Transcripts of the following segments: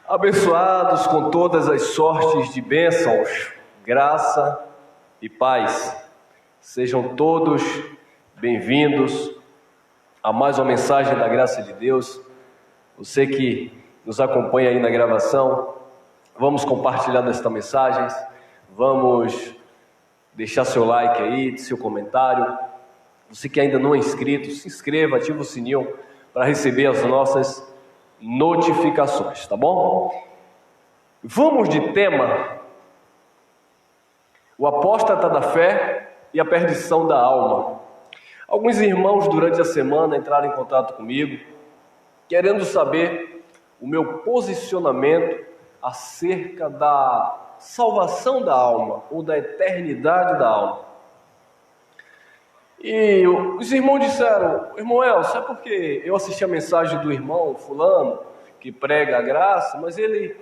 Abençoados com todas as sortes de bênçãos, graça e paz. Sejam todos bem-vindos a mais uma mensagem da graça de Deus. Você que nos acompanha aí na gravação, vamos compartilhar desta mensagem, vamos deixar seu like aí, seu comentário. Você que ainda não é inscrito, se inscreva, ativa o sininho para receber as nossas notificações, tá bom? Vamos de tema: o apóstata da fé e a perdição da alma. Alguns irmãos durante a semana entraram em contato comigo, querendo saber o meu posicionamento acerca da salvação da alma, ou da eternidade da alma. E os irmãos disseram: irmão Elcio, é porque eu assisti a mensagem do irmão fulano, que prega a graça, mas ele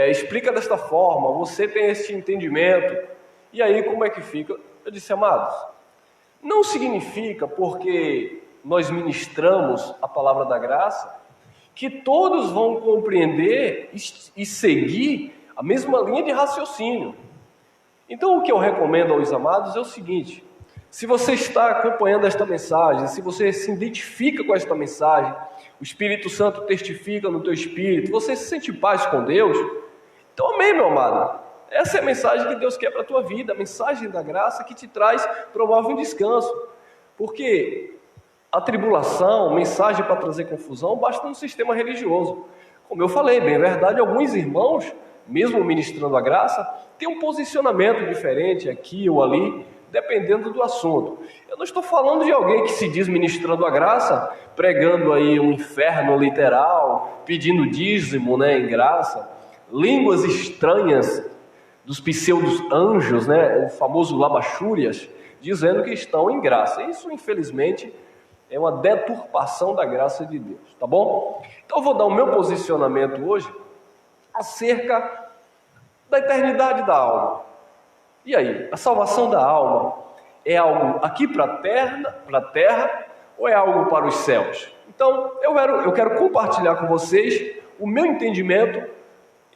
explica desta forma, você tem esse entendimento, e aí como é que fica? Eu disse: amados, não significa porque nós ministramos a palavra da graça, que todos vão compreender e seguir a mesma linha de raciocínio. Então o que eu recomendo aos amados é o seguinte: se você está acompanhando esta mensagem, se você se identifica com esta mensagem, o Espírito Santo testifica no teu espírito, você se sente em paz com Deus, então amém, meu amado. Essa é a mensagem que Deus quer para a tua vida, a mensagem da graça que te traz, promove um descanso. Porque a tribulação, mensagem para trazer confusão, basta no sistema religioso. Como eu falei, bem, é verdade, alguns irmãos, mesmo ministrando a graça, têm um posicionamento diferente aqui ou ali, dependendo do assunto. Eu não estou falando de alguém que se diz ministrando a graça, pregando aí um inferno literal, pedindo dízimo, em graça, línguas estranhas dos pseudos anjos, o famoso labachúrias, dizendo que estão em graça. Isso, infelizmente, é uma deturpação da graça de Deus, tá bom? Então eu vou dar o meu posicionamento hoje acerca da eternidade da alma. E aí, a salvação da alma é algo aqui para a terra ou é algo para os céus? Então, eu quero compartilhar com vocês o meu entendimento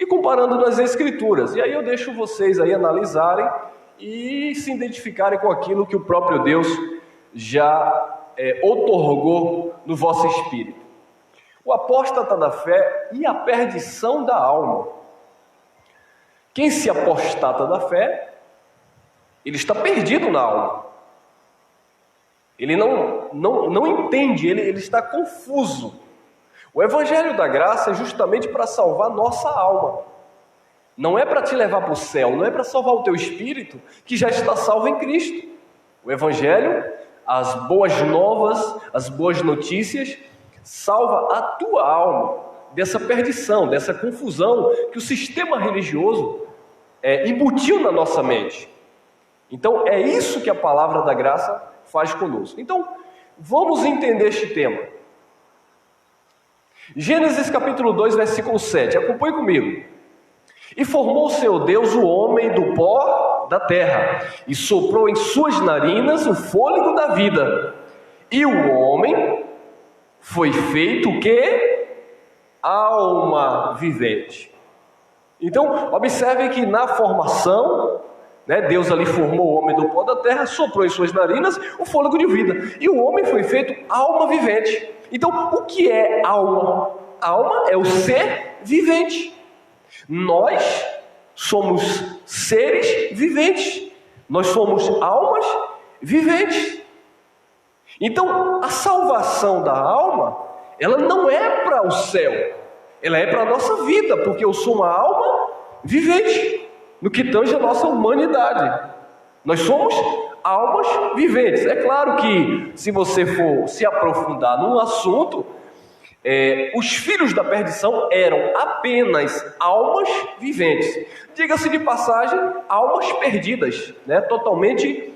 e comparando nas Escrituras. E aí eu deixo vocês aí analisarem e se identificarem com aquilo que o próprio Deus já outorgou no vosso espírito. O apóstata da fé e a perdição da alma. Quem se apostata da fé, ele está perdido na alma. Ele não entende, ele está confuso. O Evangelho da Graça é justamente para salvar nossa alma. Não é para te levar para o céu, não é para salvar o teu espírito, que já está salvo em Cristo. O Evangelho, as boas novas, as boas notícias, salva a tua alma dessa perdição, dessa confusão que o sistema religioso embutiu na nossa mente. Então, é isso que a palavra da graça faz conosco. Então, vamos entender este tema. Gênesis capítulo 2, versículo 7. Acompanhe comigo. E formou o Senhor Deus o homem do pó da terra, e soprou em suas narinas o fôlego da vida. E o homem foi feito o quê? Alma vivente. Então, observe que na formação, Deus ali formou o homem do pó da terra, soprou em suas narinas o fôlego de vida. E o homem foi feito alma vivente. Então, o que é alma? Alma é o ser vivente. Nós somos seres viventes. Nós somos almas viventes. Então, a salvação da alma, ela não é para o céu. Ela é para a nossa vida, porque eu sou uma alma vivente. No que tange a nossa humanidade, nós somos almas viventes. É claro que se você for se aprofundar num assunto, os filhos da perdição eram apenas almas viventes. Diga-se de passagem, almas perdidas, totalmente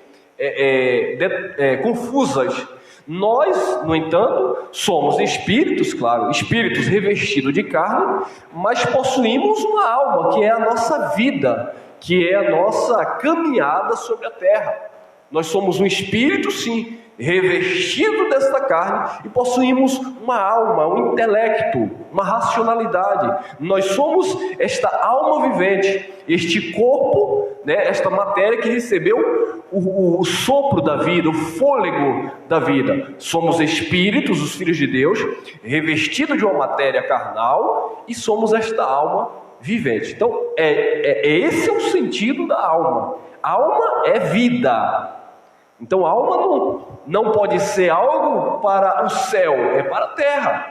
confusas. Nós, no entanto, somos espíritos, claro, espíritos revestidos de carne, mas possuímos uma alma, que é a nossa vida, que é a nossa caminhada sobre a terra. Nós somos um espírito, sim, revestido desta carne e possuímos uma alma, um intelecto, uma racionalidade. Nós somos esta alma vivente, este corpo, esta matéria que recebeu o sopro da vida, o fôlego da vida. Somos espíritos, os filhos de Deus, revestidos de uma matéria carnal, e somos esta alma vivente. Então, esse é o sentido da alma. Alma é vida. Então, a alma não pode ser algo para o céu, é para a terra.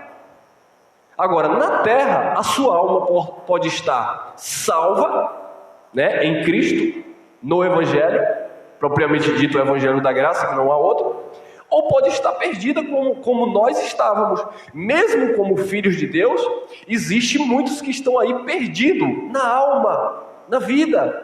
Agora, na terra, a sua alma pode estar salva, em Cristo, no Evangelho, propriamente dito o Evangelho da Graça, que não há outro, ou pode estar perdida como nós estávamos. Mesmo como filhos de Deus, existem muitos que estão aí perdidos na alma, na vida.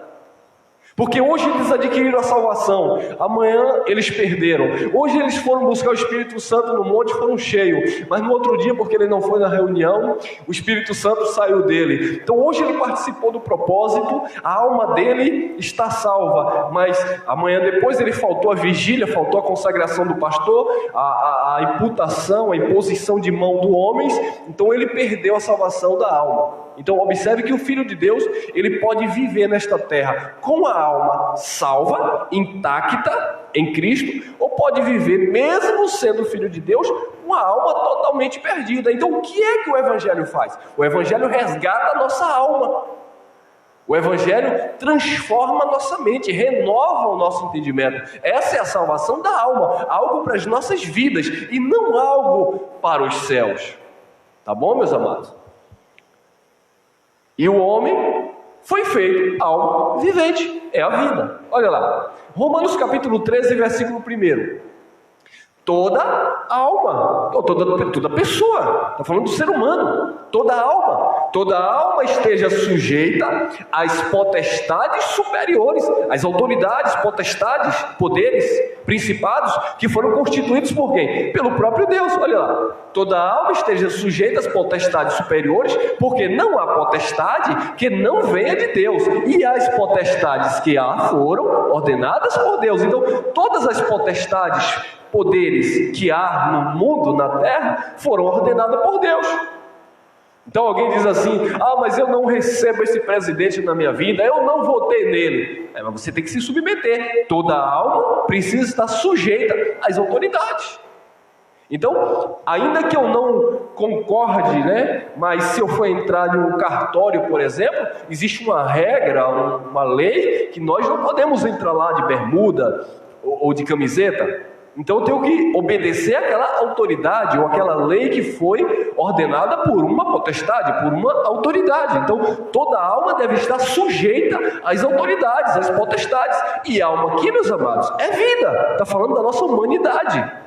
Porque hoje eles adquiriram a salvação, amanhã eles perderam. Hoje eles foram buscar o Espírito Santo no monte, foram cheios, mas no outro dia, porque ele não foi na reunião, o Espírito Santo saiu dele. Então hoje ele participou do propósito, a alma dele está salva, mas amanhã depois ele faltou a vigília, faltou a consagração do pastor, a imputação, a imposição de mão do homem, então ele perdeu a salvação da alma. Então observe que o Filho de Deus, ele pode viver nesta terra com a alma salva, intacta em Cristo, ou pode viver, mesmo sendo Filho de Deus, uma alma totalmente perdida. Então o que é que o Evangelho faz? O Evangelho resgata a nossa alma. O Evangelho transforma a nossa mente, renova o nosso entendimento. Essa é a salvação da alma, algo para as nossas vidas e não algo para os céus. Tá bom, meus amados? E o homem foi feito alma vivente, é a vida. Olha lá, Romanos capítulo 13, versículo 1. Toda alma, toda pessoa, está falando do ser humano, toda alma esteja sujeita às potestades superiores, às autoridades, potestades, poderes, principados, que foram constituídos por quem? Pelo próprio Deus. Olha lá, toda alma esteja sujeita às potestades superiores, porque não há potestade que não venha de Deus, e as potestades que há foram ordenadas por Deus. Então todas as potestades, poderes que há no mundo, na terra, foram ordenados por Deus. Então alguém diz assim: mas eu não recebo esse presidente na minha vida, eu não votei nele. Mas você tem que se submeter. Toda alma precisa estar sujeita às autoridades. Então, ainda que eu não concorde, mas se eu for entrar em um cartório, por exemplo, existe uma regra, uma lei, que nós não podemos entrar lá de bermuda ou de camiseta. Então eu tenho que obedecer àquela autoridade ou àquela lei que foi ordenada por uma potestade, por uma autoridade. Então toda alma deve estar sujeita às autoridades, às potestades. E alma aqui, meus amados, é vida. Está falando da nossa humanidade.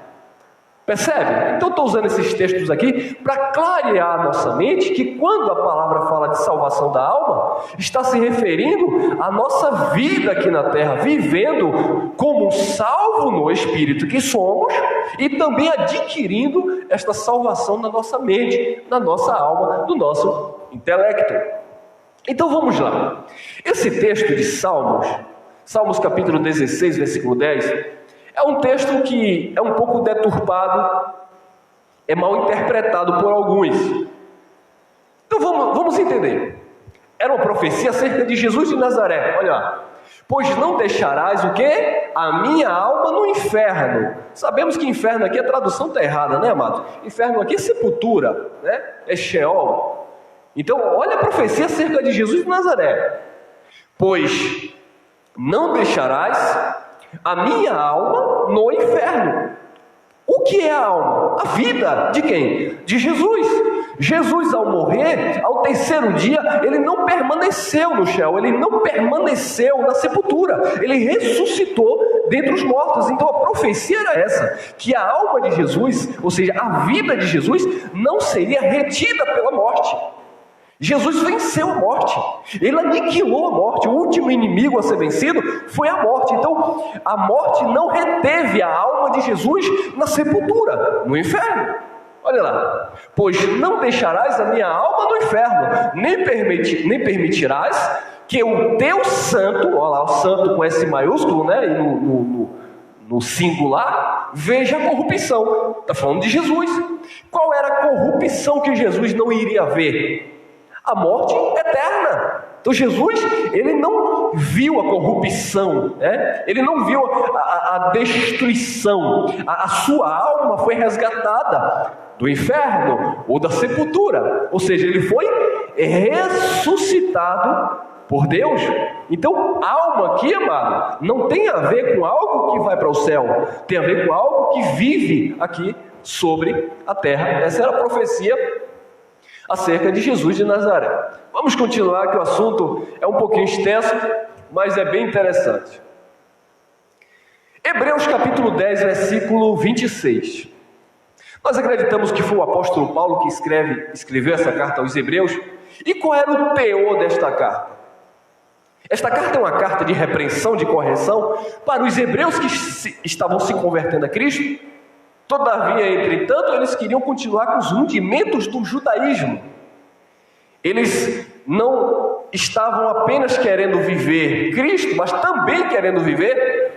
Percebe? Então estou usando esses textos aqui para clarear a nossa mente que quando a palavra fala de salvação da alma, está se referindo à nossa vida aqui na terra, vivendo como salvo no Espírito que somos e também adquirindo esta salvação na nossa mente, na nossa alma, no nosso intelecto. Então vamos lá. Esse texto de Salmos capítulo 16, versículo 10, é um texto que é um pouco deturpado, é mal interpretado por alguns. Então vamos entender. Era uma profecia acerca de Jesus de Nazaré. Olha lá. Pois não deixarás o quê? A minha alma no inferno. Sabemos que inferno aqui, a tradução está errada, né, amado? Inferno aqui é sepultura, é Sheol. Então olha a profecia acerca de Jesus de Nazaré. Pois não deixarás a minha alma no inferno. O que é a alma? A vida de quem? De Jesus. Jesus, ao morrer, ao terceiro dia, ele não permaneceu no Sheol, ele não permaneceu na sepultura, ele ressuscitou dentre os mortos. Então a profecia era essa, que a alma de Jesus, ou seja, a vida de Jesus, não seria retida pela morte. Jesus venceu a morte, ele aniquilou a morte. O último inimigo a ser vencido foi a morte. Então a morte não reteve a alma de Jesus na sepultura, no inferno. Olha lá, pois não deixarás a minha alma no inferno, nem permitirás que o teu santo, olha lá, o santo com S maiúsculo, e no singular, veja a corrupção. Está falando de Jesus. Qual era a corrupção que Jesus não iria ver? A morte eterna. Então Jesus, ele não viu a corrupção, né? Ele não viu a destruição. A sua alma foi resgatada do inferno ou da sepultura. Ou seja, ele foi ressuscitado por Deus. Então, alma aqui, amado, não tem a ver com algo que vai para o céu, tem a ver com algo que vive aqui sobre a terra. Essa era a profecia acerca de Jesus de Nazaré. Vamos continuar, que o assunto é um pouquinho extenso, mas é bem interessante. Hebreus capítulo 10, versículo 26. Nós acreditamos que foi o apóstolo Paulo que escreveu essa carta aos Hebreus. E qual era o teor desta carta? Esta carta é uma carta de repreensão, de correção para os hebreus que estavam se convertendo a Cristo. Todavia, entretanto, eles queriam continuar com os rudimentos do judaísmo. Eles não estavam apenas querendo viver Cristo, mas também querendo viver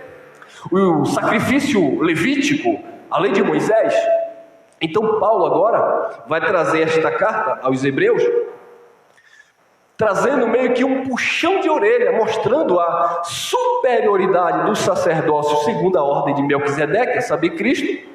o sacrifício levítico, a lei de Moisés. Então Paulo agora vai trazer esta carta aos hebreus, trazendo meio que um puxão de orelha, mostrando a superioridade do sacerdócio segundo a ordem de Melquisedeque, a saber, Cristo,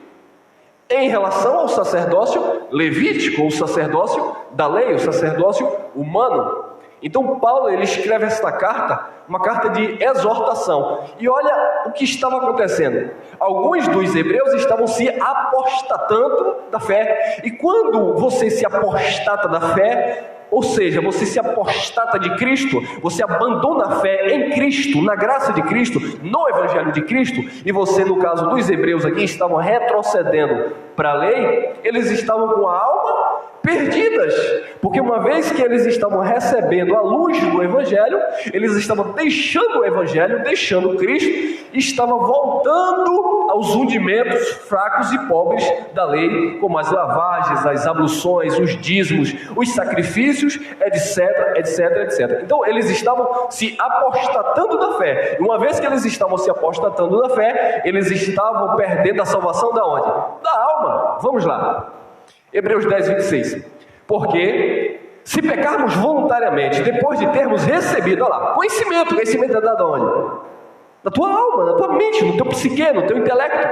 em relação ao sacerdócio levítico, ou sacerdócio da lei, o sacerdócio humano. Então Paulo, ele escreve esta carta, uma carta de exortação. E olha o que estava acontecendo. Alguns dos hebreus estavam se apostatando da fé. E quando você se apostata da fé, ou seja, você se apostata de Cristo, você abandona a fé em Cristo, na graça de Cristo, no Evangelho de Cristo, e você, no caso dos hebreus aqui, estavam retrocedendo para a lei, eles estavam com a alma perdidas, porque uma vez que eles estavam recebendo a luz do Evangelho, eles estavam deixando o Evangelho, deixando Cristo, e estavam voltando aos rudimentos fracos e pobres da lei, como as lavagens, as abluções, os dízimos, os sacrifícios, etc, etc, etc. Então eles estavam se apostatando da fé, e uma vez que eles estavam se apostatando da fé, eles estavam perdendo a salvação da onde? Da alma. Vamos lá. Hebreus 10, 26. Porque se pecarmos voluntariamente, depois de termos recebido, olha lá, conhecimento é dado aonde? Na tua alma, na tua mente, no teu psique, no teu intelecto.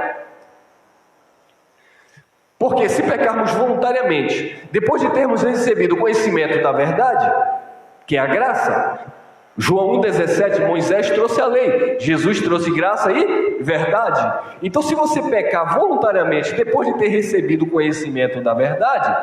Porque se pecarmos voluntariamente, depois de termos recebido o conhecimento da verdade, que é a graça, João 1,17, Moisés trouxe a lei, Jesus trouxe graça e verdade. Então, se você pecar voluntariamente depois de ter recebido o conhecimento da verdade,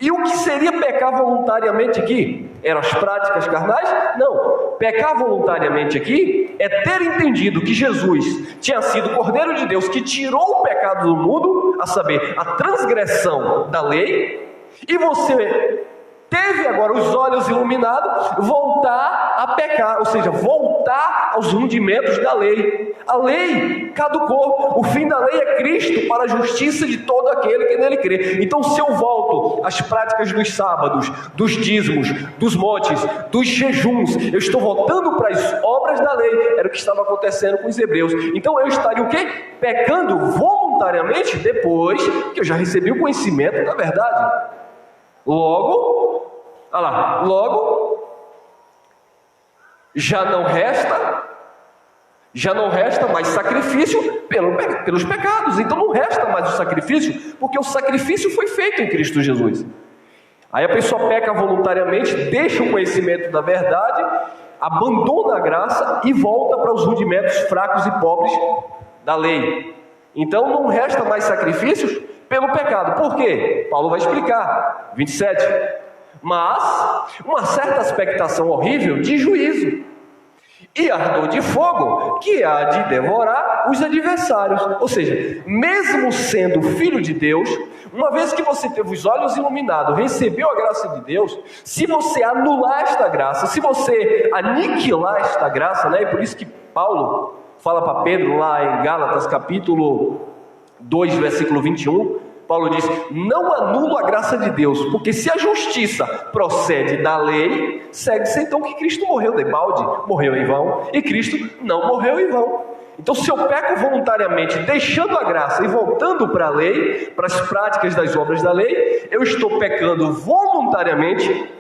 e o que seria pecar voluntariamente aqui? Eram as práticas carnais? Não. Pecar voluntariamente aqui é ter entendido que Jesus tinha sido o Cordeiro de Deus que tirou o pecado do mundo, a saber, a transgressão da lei, e você teve agora os olhos iluminados, voltar a pecar, ou seja, voltar aos rudimentos da lei. A lei caducou, o fim da lei é Cristo para a justiça de todo aquele que nele crê. Então, se eu volto às práticas dos sábados, dos dízimos, dos montes, dos jejuns, eu estou voltando para as obras da lei. Era o que estava acontecendo com os hebreus. Então eu estaria o quê? Pecando voluntariamente depois que eu já recebi o conhecimento da verdade. Logo, já não resta mais sacrifício pelos pecados. Então não resta mais o sacrifício, porque o sacrifício foi feito em Cristo Jesus. Aí a pessoa peca voluntariamente, deixa o conhecimento da verdade, abandona a graça e volta para os rudimentos fracos e pobres da lei. Então não resta mais sacrifícios pelo pecado. Por quê? Paulo vai explicar. 27. Mas uma certa expectação horrível de juízo e ardor de fogo que há de devorar os adversários. Ou seja, mesmo sendo filho de Deus, uma vez que você teve os olhos iluminados, recebeu a graça de Deus, se você anular esta graça, se você aniquilar esta graça, né? E por isso que Paulo fala para Pedro lá em Gálatas capítulo 2, versículo 21, Paulo diz: não anulo a graça de Deus, porque se a justiça procede da lei, segue-se então que Cristo morreu de balde, morreu em vão, e Cristo não morreu em vão. Então, se eu peco voluntariamente, deixando a graça e voltando para a lei, para as práticas das obras da lei, eu estou pecando voluntariamente,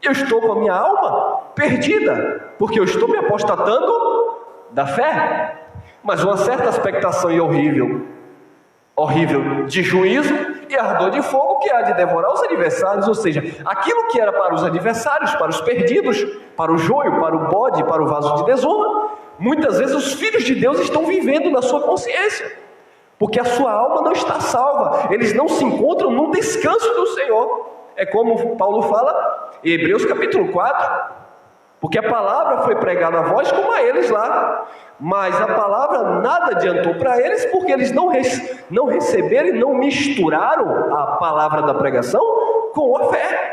eu estou com a minha alma perdida, porque eu estou me apostatando da fé. Mas uma certa expectação e horrível de juízo e ardor de fogo que há de devorar os adversários, ou seja, aquilo que era para os adversários, para os perdidos, para o joio, para o bode, para o vaso de desonra, muitas vezes os filhos de Deus estão vivendo na sua consciência, porque a sua alma não está salva, eles não se encontram num descanso do Senhor. É como Paulo fala em Hebreus capítulo 4, porque a palavra foi pregada a vós como a eles lá, mas a palavra nada adiantou para eles, porque eles não receberam e não misturaram a palavra da pregação com a fé.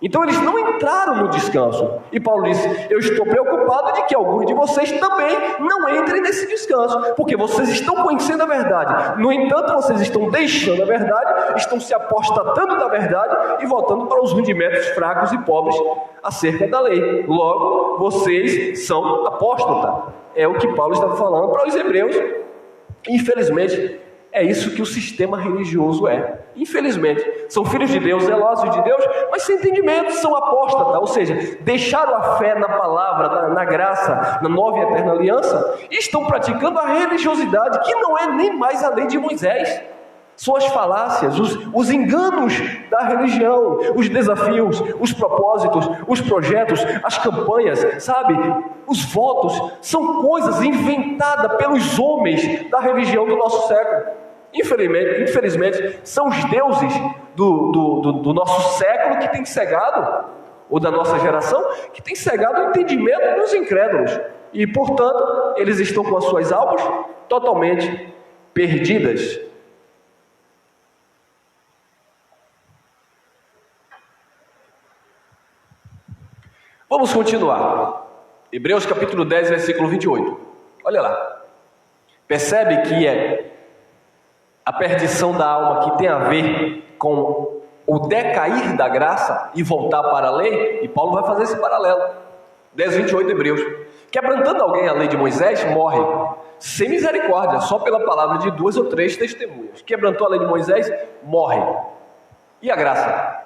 Então eles não entraram no descanso. E Paulo disse: eu estou preocupado de que alguns de vocês também não entrem nesse descanso, porque vocês estão conhecendo a verdade, no entanto vocês estão deixando a verdade, estão se apostatando da verdade e voltando para os rudimentos fracos e pobres acerca da lei. Logo, vocês são apóstatas. É o que Paulo está falando para os hebreus. Infelizmente, é isso que o sistema religioso é. Infelizmente, são filhos de Deus, zelosos de Deus, mas sem entendimento, são apóstatas, ou seja, deixaram a fé na palavra, na graça, na nova e eterna aliança, e estão praticando a religiosidade, que não é nem mais a lei de Moisés. São as falácias, os enganos da religião, os desafios, os propósitos, os projetos, as campanhas, sabe? Os votos, são coisas inventadas pelos homens da religião do nosso século. Infelizmente, são os deuses do nosso século que têm cegado, ou da nossa geração, que têm cegado o entendimento dos incrédulos. E, portanto, eles estão com as suas almas totalmente perdidas. Vamos continuar. Hebreus capítulo 10, versículo 28. Olha lá. Percebe que é a perdição da alma que tem a ver com o decair da graça e voltar para a lei? E Paulo vai fazer esse paralelo. 10, 28 Hebreus. Quebrantando alguém a lei de Moisés, morre sem misericórdia, só pela palavra de 2 ou 3 testemunhas. Quebrantou a lei de Moisés, morre. E a graça?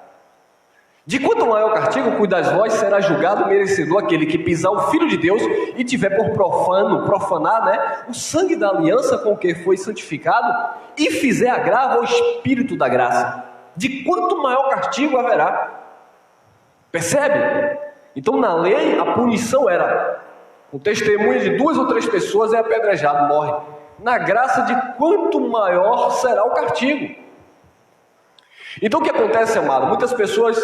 De quanto maior castigo, cuidais vós, será julgado merecedor aquele que pisar o Filho de Deus e tiver por profanar, o sangue da aliança com que foi santificado e fizer agravo ao Espírito da graça. De quanto maior castigo haverá? Percebe? Então na lei a punição era, o testemunho de 2 ou 3 pessoas é apedrejado, morre. Na graça, de quanto maior será o castigo. Então o que acontece, amado? Muitas pessoas...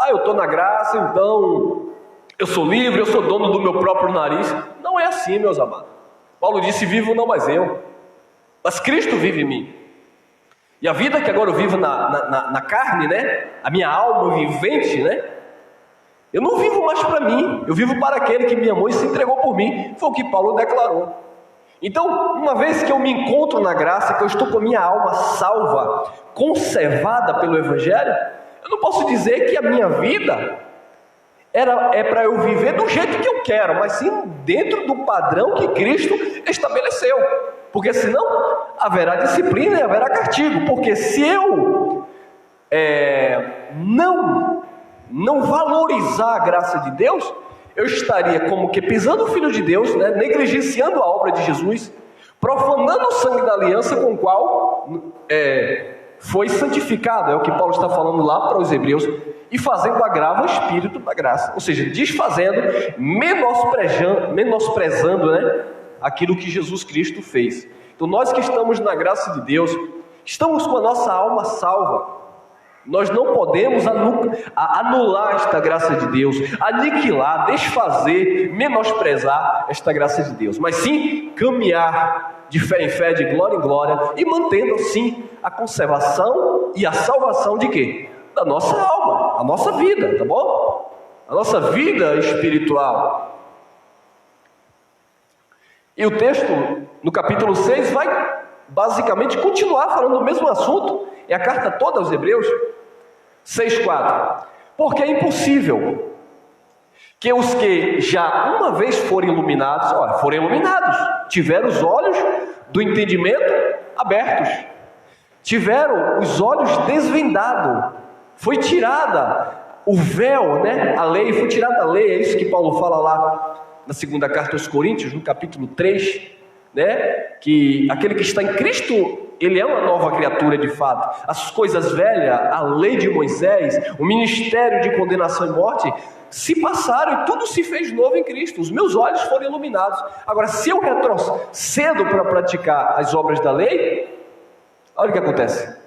eu estou na graça, então eu sou livre, eu sou dono do meu próprio nariz. Não é assim, meus amados. Paulo disse: vivo não mais eu, mas Cristo vive em mim. E a vida que agora eu vivo na carne, a minha alma vivente, eu não vivo mais para mim, eu vivo para aquele que me amou e se entregou por mim. Foi o que Paulo declarou. Então, uma vez que eu me encontro na graça, que eu estou com a minha alma salva, conservada pelo Evangelho, eu não posso dizer que a minha vida é para eu viver do jeito que eu quero, mas sim dentro do padrão que Cristo estabeleceu. Porque senão haverá disciplina e haverá castigo. Porque se eu não valorizar a graça de Deus, eu estaria como que pisando o Filho de Deus, negligenciando a obra de Jesus, profanando o sangue da aliança com o qual foi santificado, é o que Paulo está falando lá para os hebreus, e fazendo agravo ao Espírito da graça, ou seja, desfazendo, menosprezando aquilo que Jesus Cristo fez. Então nós que estamos na graça de Deus, estamos com a nossa alma salva. Nós não podemos anular esta graça de Deus, aniquilar, desfazer, menosprezar esta graça de Deus, mas sim caminhar de fé em fé, de glória em glória, e mantendo assim a conservação e a salvação de quê? Da nossa alma, a nossa vida, tá bom? A nossa vida espiritual. E o texto, no capítulo 6, vai basicamente continuar falando do mesmo assunto. É a carta toda aos Hebreus. 6,4. Porque é impossível que os que já uma vez foram iluminados, tiveram os olhos do entendimento abertos, tiveram os olhos desvendados, foi tirada o véu, né? A lei, foi tirada a lei, é isso que Paulo fala lá na segunda carta aos Coríntios, no capítulo 3, né? Que aquele que está em Cristo, ele é uma nova criatura de fato. As coisas velhas, a lei de Moisés, o ministério de condenação e morte, se passaram e tudo se fez novo em Cristo. Os meus olhos foram iluminados. Agora, se eu retrocedo para praticar as obras da lei, olha o que acontece.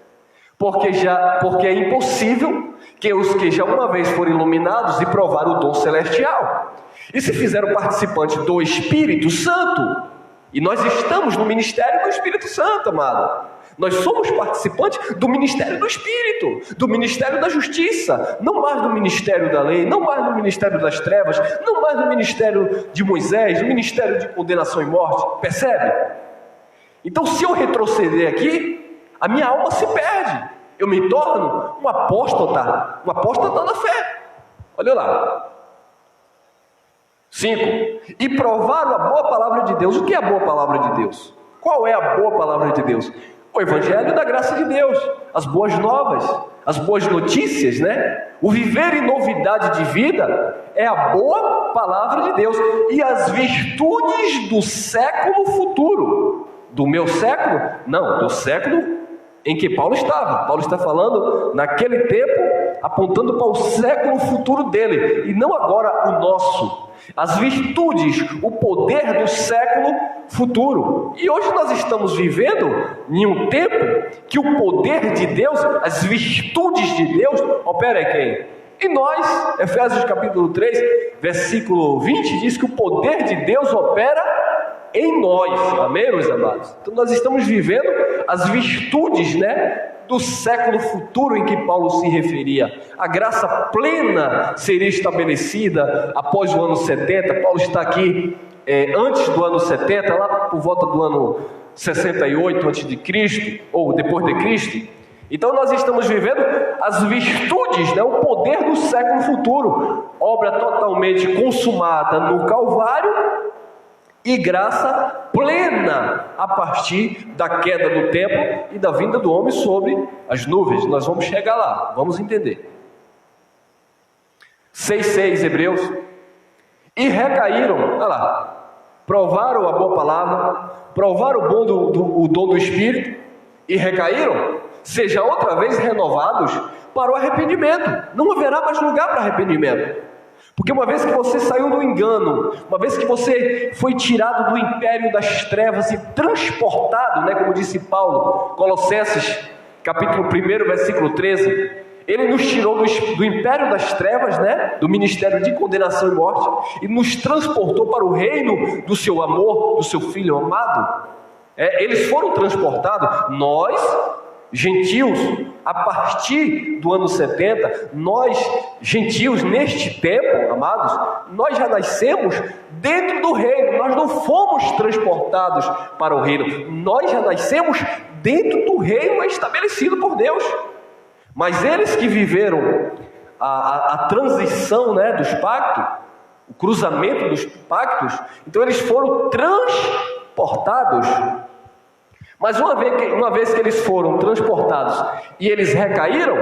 Porque é impossível que os que já uma vez foram iluminados e provaram o dom celestial e se fizeram participantes do Espírito Santo, e nós estamos no ministério do Espírito Santo, amado. Nós somos participantes do ministério do Espírito, do ministério da justiça, não mais do ministério da lei, não mais do ministério das trevas, não mais do ministério de Moisés, do ministério de condenação e morte. Percebe? Então, se eu retroceder aqui, a minha alma se perde. Eu me torno um apóstata da fé. Olha lá. 5. E provaram a boa palavra de Deus. O que é a boa palavra de Deus? Qual é a boa palavra de Deus? O Evangelho da graça de Deus, as boas novas, as boas notícias, né? O viver em novidade de vida é a boa palavra de Deus. E as virtudes do século futuro. Do meu século? Não, do século em que Paulo estava. Paulo está falando naquele tempo, apontando para o século futuro dele, e não agora o nosso. As virtudes, o poder do século futuro. E hoje nós estamos vivendo em um tempo que o poder de Deus, as virtudes de Deus, opera em quem? Em nós. Efésios capítulo 3, versículo 20, diz que o poder de Deus opera em nós, amém, meus amados? Então nós estamos vivendo as virtudes, né, do século futuro em que Paulo se referia. A graça plena seria estabelecida após o ano 70. Paulo está aqui antes do ano 70, lá por volta do ano 68 antes de Cristo, ou depois de Cristo. Então nós estamos vivendo as virtudes, né, o poder do século futuro, obra totalmente consumada no Calvário, e graça plena a partir da queda do templo e da vinda do homem sobre as nuvens. Nós vamos chegar lá, vamos entender. 6,6 Hebreus. E recaíram, olha lá, provaram a boa palavra, provaram o dom do Espírito e recaíram, sejam outra vez renovados para o arrependimento. Não haverá mais lugar para arrependimento. Porque uma vez que você saiu do engano, uma vez que você foi tirado do império das trevas e transportado, né, como disse Paulo, Colossenses, capítulo 1, versículo 13, ele nos tirou do império das trevas, né, do ministério de condenação e morte, e nos transportou para o reino do seu amor, do seu Filho amado. Eles foram transportados, nós, gentios, a partir do ano 70, nós, gentios, neste tempo, amados, nós já nascemos dentro do reino, nós não fomos transportados para o reino, nós já nascemos dentro do reino estabelecido por Deus. Mas eles que viveram a transição, né, dos pactos, o cruzamento dos pactos, então eles foram transportados. Mas uma vez que eles foram transportados e eles recaíram,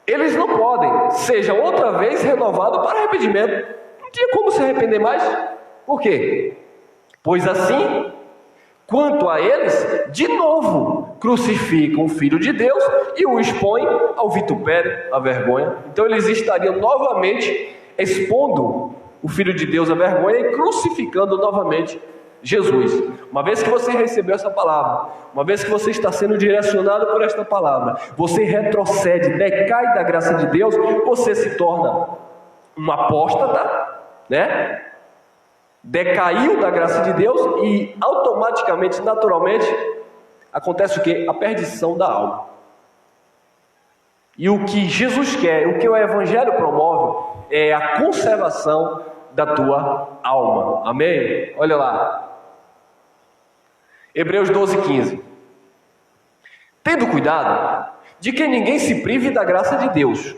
eles não podem, seja outra vez renovado para arrependimento. Não tinha como se arrepender mais. Por quê? Pois assim, quanto a eles, de novo crucificam o Filho de Deus e o expõem ao vitupério, à vergonha. Então eles estariam novamente expondo o Filho de Deus à vergonha e crucificando novamente Jesus. Uma vez que você recebeu essa palavra, uma vez que você está sendo direcionado por esta palavra, você retrocede, decai da graça de Deus, você se torna um apóstata, né? Decaiu da graça de Deus e automaticamente, naturalmente, acontece o quê? A perdição da alma. E o que Jesus quer, o que o Evangelho promove, é a conservação da tua alma. Amém? Olha lá. Hebreus 12:15. Tendo cuidado de que ninguém se prive da graça de Deus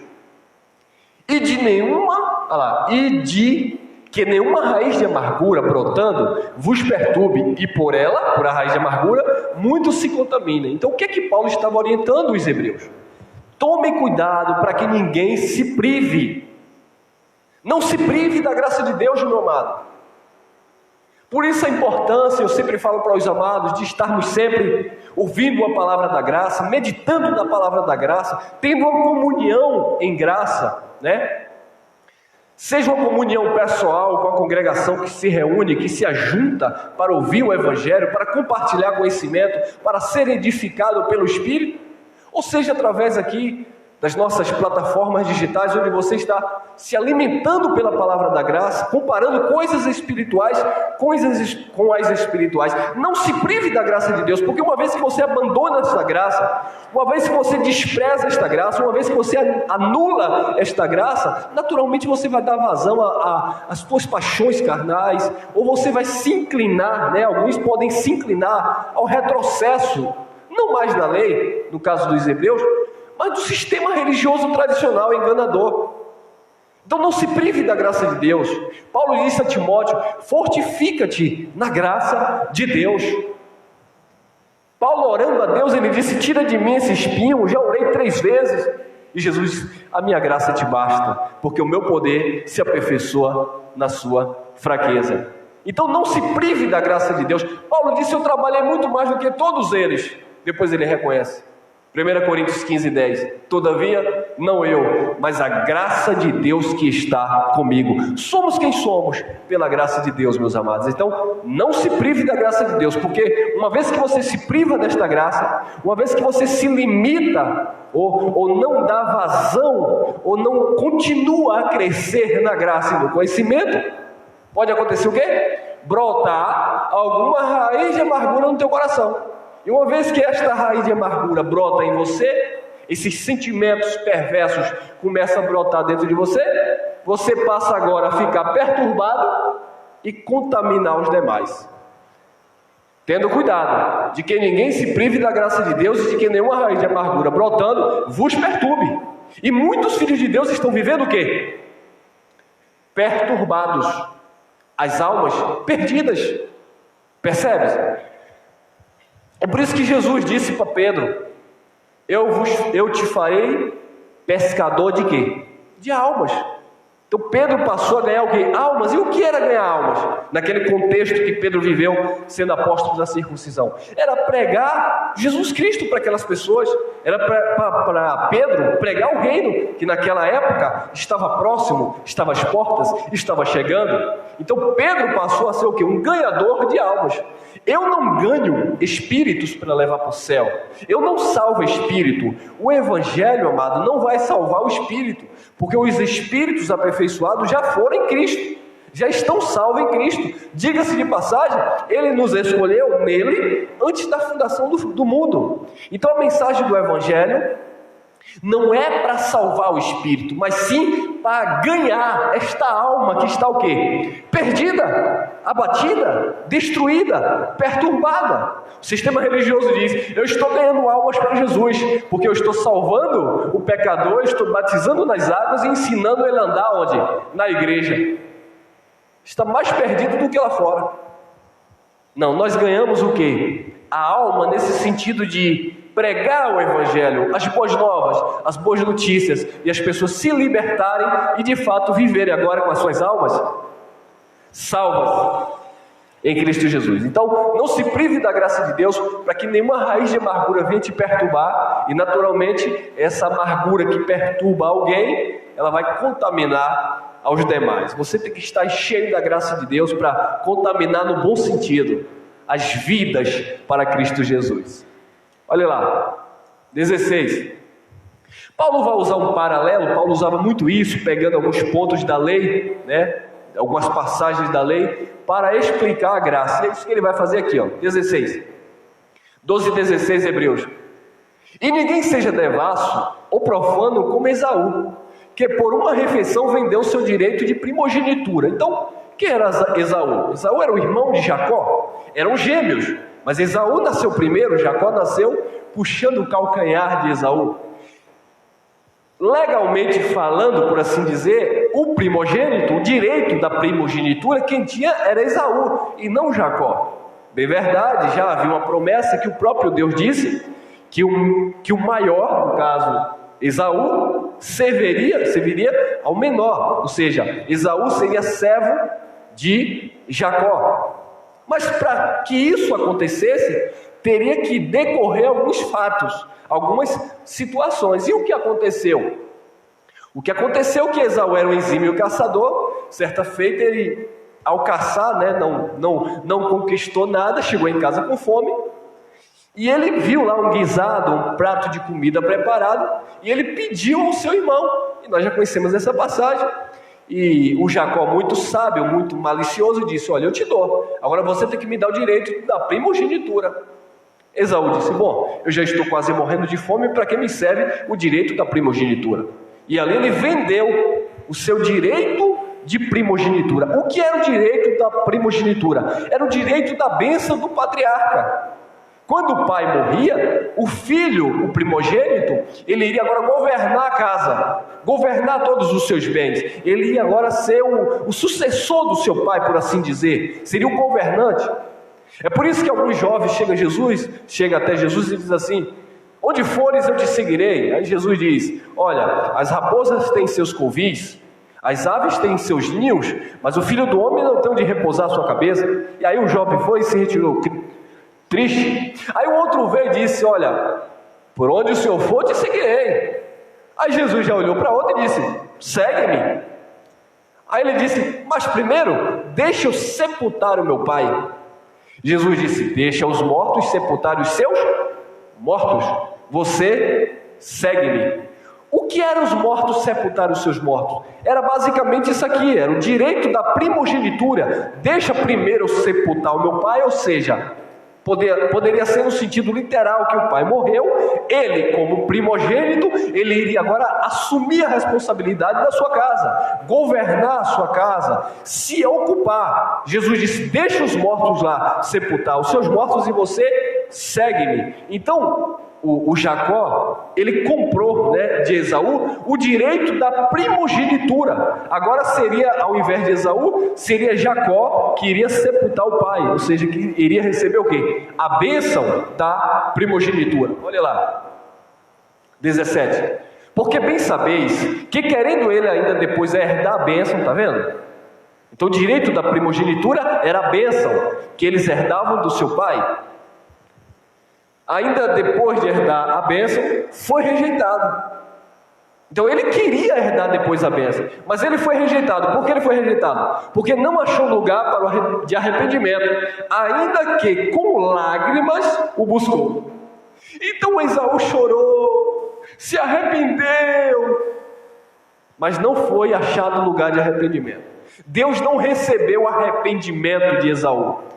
e de nenhuma olha lá, e de que nenhuma raiz de amargura brotando vos perturbe, e por ela, por a raiz de amargura, muitos se contaminem. Então o que é que Paulo estava orientando os hebreus? Tomem cuidado para que ninguém se prive. Não se prive da graça de Deus, meu amado. Por isso a importância, eu sempre falo para os amados, de estarmos sempre ouvindo a palavra da graça, meditando na palavra da graça, tendo uma comunhão em graça, né? Seja uma comunhão pessoal com a congregação que se reúne, que se ajunta para ouvir o Evangelho, para compartilhar conhecimento, para ser edificado pelo Espírito, ou seja através aqui das nossas plataformas digitais, onde você está se alimentando pela palavra da graça, comparando coisas espirituais, coisas com as espirituais. Não se prive da graça de Deus, porque uma vez que você abandona essa graça, uma vez que você despreza esta graça, uma vez que você anula esta graça, naturalmente você vai dar vazão às suas paixões carnais, ou você vai se inclinar, né? Alguns podem se inclinar ao retrocesso, não mais da lei, no caso dos hebreus, mas do sistema religioso tradicional enganador. Então não se prive da graça de Deus. Paulo disse a Timóteo: fortifica-te na graça de Deus. Paulo, orando a Deus, ele disse: tira de mim esse espinho. Já orei 3 vezes. E Jesus disse: a minha graça te basta, porque o meu poder se aperfeiçoa na sua fraqueza. Então não se prive da graça de Deus. Paulo disse: eu trabalhei muito mais do que todos eles. Depois ele reconhece. 1 Coríntios 15:10. Todavia, não eu, mas a graça de Deus que está comigo. Somos quem somos pela graça de Deus, meus amados. Então, não se prive da graça de Deus, porque uma vez que você se priva desta graça, uma vez que você se limita, ou não dá vazão, ou não continua a crescer na graça e no conhecimento, pode acontecer o quê? Brotar alguma raiz de amargura no teu coração. E uma vez que esta raiz de amargura brota em você, esses sentimentos perversos começam a brotar dentro de você, você passa agora a ficar perturbado e contaminar os demais. Tendo cuidado de que ninguém se prive da graça de Deus e de que nenhuma raiz de amargura brotando vos perturbe. E muitos filhos de Deus estão vivendo o quê? Perturbados. As almas perdidas. Percebe? É por isso que Jesus disse para Pedro: eu te farei pescador de quê? De almas. Então Pedro passou a ganhar o quê? Almas. E o que era ganhar almas? Naquele contexto que Pedro viveu sendo apóstolo da circuncisão. Era pregar Jesus Cristo para aquelas pessoas. Era para Pedro pregar o reino, que naquela época estava próximo, estava às portas, estava chegando. Então Pedro passou a ser o quê? Um ganhador de almas. Eu não ganho espíritos para levar para o céu. Eu não salvo espírito. O Evangelho, amado, não vai salvar o espírito, porque os espíritos aperfeiçoados já foram em Cristo, já estão salvos em Cristo. Diga-se de passagem, Ele nos escolheu nele antes da fundação do mundo. Então a mensagem do Evangelho não é para salvar o espírito, mas sim para ganhar esta alma que está o quê? Perdida, abatida, destruída, perturbada. O sistema religioso diz: eu estou ganhando almas para Jesus, porque eu estou salvando o pecador, eu estou batizando nas águas e ensinando ele a andar onde? Na igreja. Está mais perdido do que lá fora. Não, nós ganhamos o quê? A alma nesse sentido de pregar o Evangelho, as boas novas, as boas notícias, e as pessoas se libertarem e de fato viverem agora com as suas almas salvas em Cristo Jesus. Então não se prive da graça de Deus para que nenhuma raiz de amargura venha te perturbar, e naturalmente essa amargura que perturba alguém, ela vai contaminar aos demais. Você tem que estar cheio da graça de Deus para contaminar no bom sentido as vidas para Cristo Jesus. Olha lá, 16. Paulo vai usar um paralelo. Paulo usava muito isso, pegando alguns pontos da lei, né? Algumas passagens da lei, para explicar a graça. É isso que ele vai fazer aqui, ó. 16. 12:16, Hebreus. E ninguém seja devasso ou profano como Esaú, que por uma refeição vendeu seu direito de primogenitura. Então, quem era Esaú? Esaú era o irmão de Jacó, eram gêmeos, mas Esaú nasceu primeiro, Jacó nasceu puxando o calcanhar de Esaú. legalmente falando, por assim dizer, o primogênito, o direito da primogenitura, quem tinha era Esaú e não Jacó. Bem verdade, já havia uma promessa que o próprio Deus disse que o maior, no caso Esaú, serviria ao menor, ou seja, Esaú seria servo de Jacó. Mas para que isso acontecesse, teria que decorrer alguns fatos, algumas situações. E o que aconteceu? O que aconteceu é que Esaú era um exímio caçador. Certa feita ele, ao caçar, não conquistou nada, chegou em casa com fome, e ele viu lá um guisado, um prato de comida preparado, e ele pediu ao seu irmão, e nós já conhecemos essa passagem. E o Jacó, muito sábio, muito malicioso, disse: olha, eu te dou, agora você tem que me dar o direito da primogenitura. Esaú disse: bom, eu já estou quase morrendo de fome, para que me serve o direito da primogenitura? E ali ele vendeu o seu direito de primogenitura. O que era o direito da primogenitura? Era o direito da bênção do patriarca. Quando o pai morria, o filho, o primogênito, ele iria agora governar a casa, governar todos os seus bens. Ele ia agora ser o sucessor do seu pai, por assim dizer, seria o governante. É por isso que alguns jovens chegam até Jesus e diz assim: onde fores eu te seguirei. Aí Jesus diz: olha, as raposas têm seus covis, as aves têm seus ninhos, mas o filho do homem não tem onde repousar a sua cabeça. E aí o jovem foi e se retirou, triste. Aí o outro veio e disse: olha, por onde o Senhor for, te seguirei. Aí Jesus já olhou para outro e disse: segue-me. Aí ele disse: mas primeiro, deixa eu sepultar o meu pai. Jesus disse: deixa os mortos sepultar os seus mortos. Você segue-me. O que eram os mortos sepultar os seus mortos? Era basicamente isso aqui, era o direito da primogenitura. Deixa primeiro eu sepultar o meu pai, ou seja, poderia ser no sentido literal que o pai morreu, ele como primogênito, ele iria agora assumir a responsabilidade da sua casa, governar a sua casa, se ocupar. Jesus disse: deixa os mortos lá sepultar os seus mortos e você segue-me. Então o Jacó, ele comprou, de Esaú o direito da primogenitura. Agora seria, ao invés de Esaú, seria Jacó que iria sepultar o pai, ou seja, que iria receber o quê? A bênção da primogenitura. Olha lá, 17. Porque bem sabeis que, querendo ele ainda depois herdar a bênção, está vendo? Então o direito da primogenitura era a bênção que eles herdavam do seu pai. Ainda depois de herdar a bênção, foi rejeitado. Então ele queria herdar depois a bênção, mas ele foi rejeitado. Por que ele foi rejeitado? Porque não achou lugar de arrependimento, ainda que com lágrimas o buscou. Então Esaú chorou, se arrependeu, mas não foi achado lugar de arrependimento. Deus não recebeu o arrependimento de Esaú.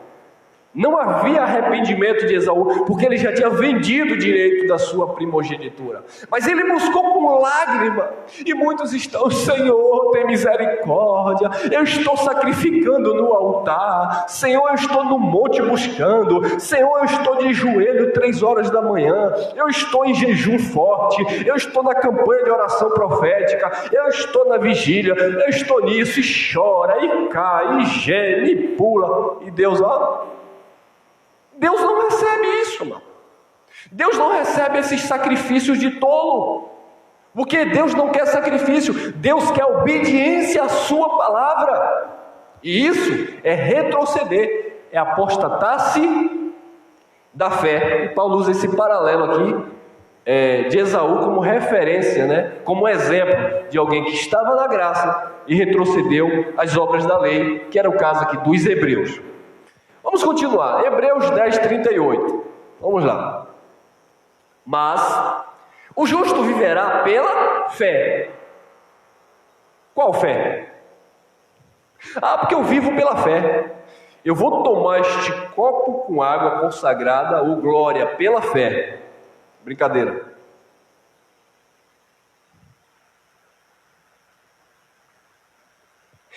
Não havia arrependimento de Esaú, porque ele já tinha vendido o direito da sua primogenitura. Mas ele buscou com lágrima, e muitos estão: Senhor, tem misericórdia, eu estou sacrificando no altar, Senhor, eu estou no monte buscando, Senhor, eu estou de joelho 3 horas da manhã, eu estou em jejum forte, eu estou na campanha de oração profética, eu estou na vigília, eu estou nisso, e chora, e cai, e geme, e pula, e Deus, Deus não recebe isso, mano. Deus não recebe esses sacrifícios de tolo, porque Deus não quer sacrifício, Deus quer obediência à sua palavra, e isso é retroceder, é apostatar-se da fé. E Paulo usa esse paralelo aqui de Esaú como referência, como exemplo de alguém que estava na graça e retrocedeu às obras da lei, que era o caso aqui dos hebreus. Vamos continuar, Hebreus 10, 38. Vamos lá. Mas o justo viverá pela fé. Qual fé? Porque eu vivo pela fé. Eu vou tomar este copo com água consagrada, ou glória, pela fé. Brincadeira.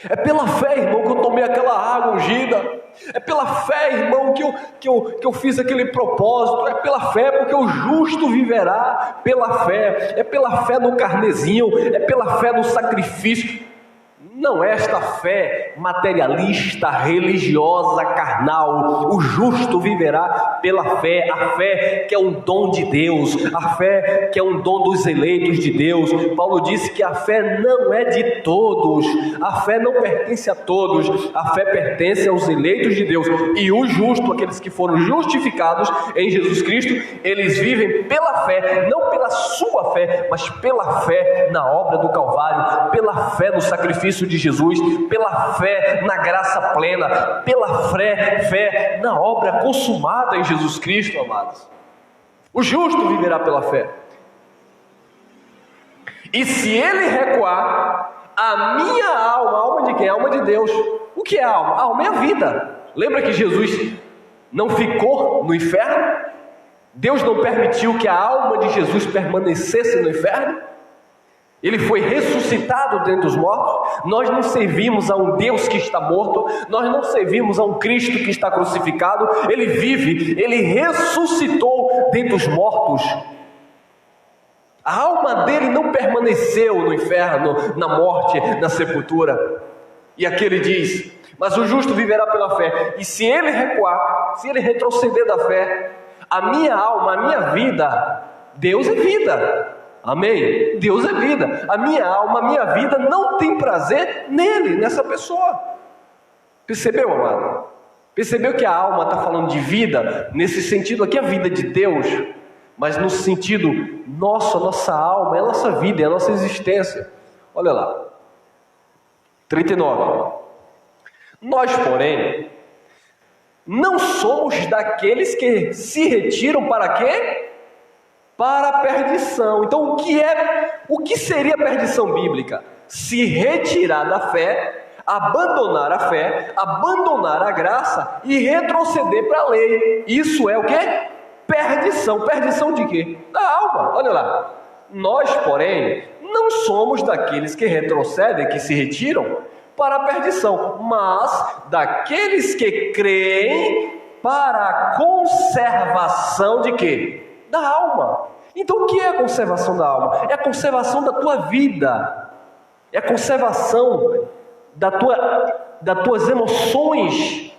É pela fé, irmão, que eu tomei aquela água ungida. É pela fé, irmão, que eu fiz aquele propósito. É pela fé, porque o justo viverá pela fé. É pela fé no carnezinho, é pela fé no sacrifício. Não é esta fé materialista, religiosa, carnal. O justo viverá pela fé. A fé que é um dom de Deus, a fé que é um dom dos eleitos de Deus. Paulo disse que a fé não é de todos, a fé não pertence a todos, a fé pertence aos eleitos de Deus. E o justo, aqueles que foram justificados em Jesus Cristo, eles vivem pela fé, não pela sua fé, mas pela fé na obra do Calvário, pela fé no sacrifício de Jesus, pela fé na graça plena, pela fé na obra consumada em Jesus Cristo, amados. O justo viverá pela fé. E se ele recuar, a minha alma, a alma de quem? A alma de Deus. O que é a alma? A alma é a vida. Lembra que Jesus não ficou no inferno? Deus não permitiu que a alma de Jesus permanecesse no inferno? Ele foi ressuscitado dentre os mortos. Nós não servimos a um Deus que está morto, nós não servimos a um Cristo que está crucificado. Ele vive, ele ressuscitou dentre os mortos. A alma dele não permaneceu no inferno, na morte, na sepultura. E aqui ele diz: mas o justo viverá pela fé. E se ele recuar, se ele retroceder da fé, a minha alma, a minha vida, Deus é vida. Amém? Deus é vida. A minha alma, a minha vida não tem prazer nele, nessa pessoa. Percebeu, amado? Percebeu que a alma está falando de vida, nesse sentido aqui, a vida de Deus, mas no sentido nosso, a nossa alma, é a nossa vida, é a nossa existência. Olha lá, 39. Nós, porém, não somos daqueles que se retiram para quê? Para a perdição. Então o que seria a perdição bíblica? Se retirar da fé, abandonar a fé, abandonar a graça e retroceder para a lei. Isso é o que? Perdição. Perdição de quê? Da alma. Olha lá. Nós, porém, não somos daqueles que retrocedem, que se retiram para a perdição, mas daqueles que creem para a conservação de quê? Da alma. Então o que é a conservação da alma? É a conservação da tua vida, é a conservação das tuas emoções,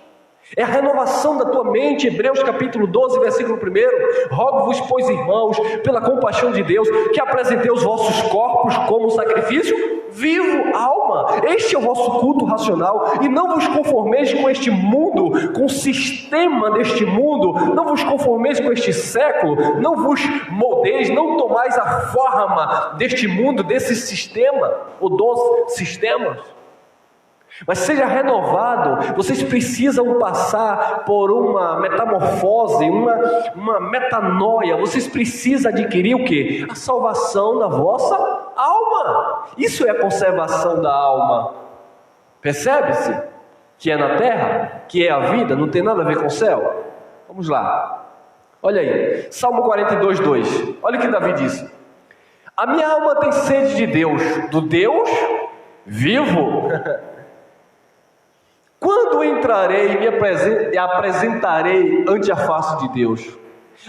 é a renovação da tua mente. Hebreus capítulo 12, versículo 1: rogo-vos, pois, irmãos, pela compaixão de Deus, que apresentei os vossos corpos como sacrifício vivo, alma. Este é o vosso culto racional. E não vos conformeis com este mundo, com o sistema deste mundo. Não vos conformeis com este século. Não vos moldeis, não tomais a forma deste mundo, desse sistema, ou dos sistemas. Mas seja renovado. Vocês precisam passar por uma metamorfose, uma metanoia. Vocês precisam adquirir o quê? A salvação da vossa alma. Isso é a conservação da alma. Percebe-se que é na terra, que é a vida, não tem nada a ver com o céu. Vamos lá. Olha aí, Salmo 42, 2. Olha o que Davi disse: a minha alma tem sede de Deus, do Deus vivo. Quando entrarei e me apresentarei ante a face de Deus?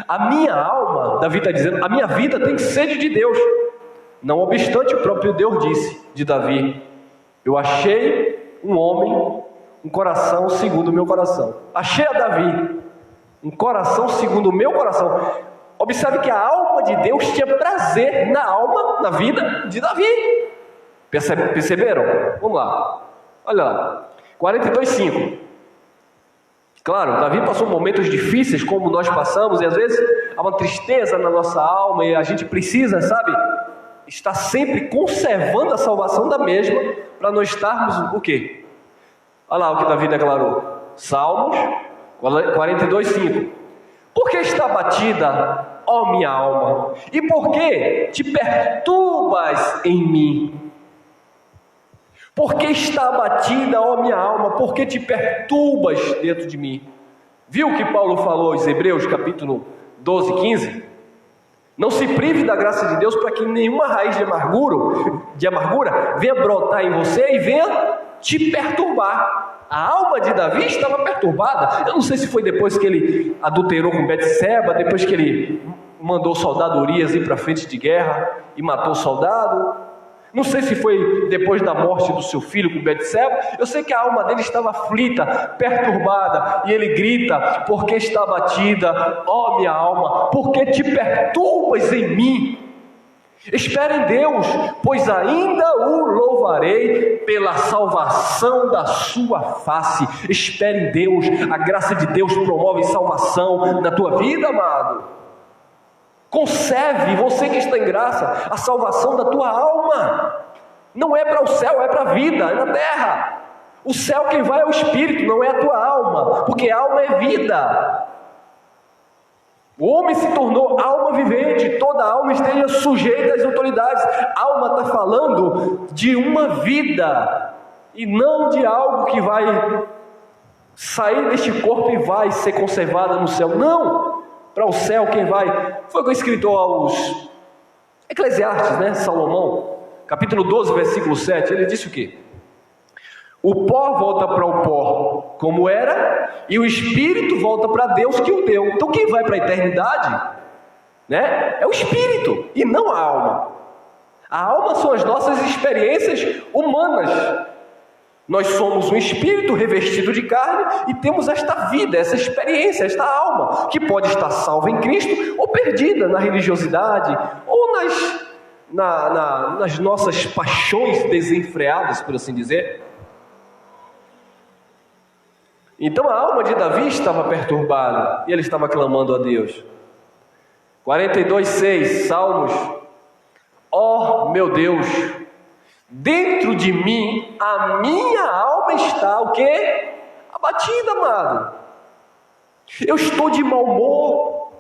A minha alma, Davi está dizendo, a minha vida tem sede de Deus. Não obstante, o próprio Deus disse de Davi: eu achei um homem, um coração segundo o meu coração. Achei a Davi um coração segundo o meu coração. Observe que a alma de Deus tinha prazer na alma, na vida de Davi. Perceberam? Vamos lá, olha lá. 42:5. Claro, Davi passou momentos difíceis como nós passamos, e às vezes há uma tristeza na nossa alma, e a gente precisa, sabe, estar sempre conservando a salvação da mesma, para não estarmos o quê? Olha lá o que Davi declarou. Salmos 42:5. Por que está abatida, ó minha alma? E por que te perturbas em mim? Por que está abatida, ó minha alma? Por que te perturbas dentro de mim? Viu o que Paulo falou em Hebreus capítulo 12, 15? Não se prive da graça de Deus, para que nenhuma raiz de amargura venha brotar em você e venha te perturbar. A alma de Davi estava perturbada. Eu não sei se foi depois que ele adulterou com Betseba, depois que ele mandou o soldado Urias ir para a frente de guerra e matou o soldado. Não sei se foi depois da morte do seu filho com Betseba. Eu sei que a alma dele estava aflita, perturbada, e ele grita: porque está abatida, ó minha alma, porque te perturbas em mim? Espera em Deus, pois ainda o louvarei pela salvação da sua face. Espere em Deus, a graça de Deus promove salvação na tua vida, amado. Conserve, você que está em graça, a salvação da tua alma. Não é para o céu, é para a vida, é na terra. O céu quem vai é o Espírito, não é a tua alma, porque alma é vida. O homem se tornou alma vivente, toda alma esteja sujeita às autoridades. A alma está falando de uma vida, e não de algo que vai sair deste corpo e vai ser conservada no céu. Não, para o céu quem vai, foi o que o escritor aos Eclesiastes, né? Salomão, capítulo 12, versículo 7, ele disse o quê? O pó volta para o pó como era, e o espírito volta para Deus que o deu. Então quem vai para a eternidade, né, é o espírito e não a alma. A alma são as nossas experiências humanas. Nós somos um espírito revestido de carne e temos esta vida, essa experiência, esta alma, que pode estar salva em Cristo ou perdida na religiosidade ou nas nossas paixões desenfreadas, por assim dizer. Então a alma de Davi estava perturbada e ele estava clamando a Deus. 42:6, Salmos: ó meu Deus, dentro de mim a minha alma está o quê? Abatida, amado. Eu estou de mau humor.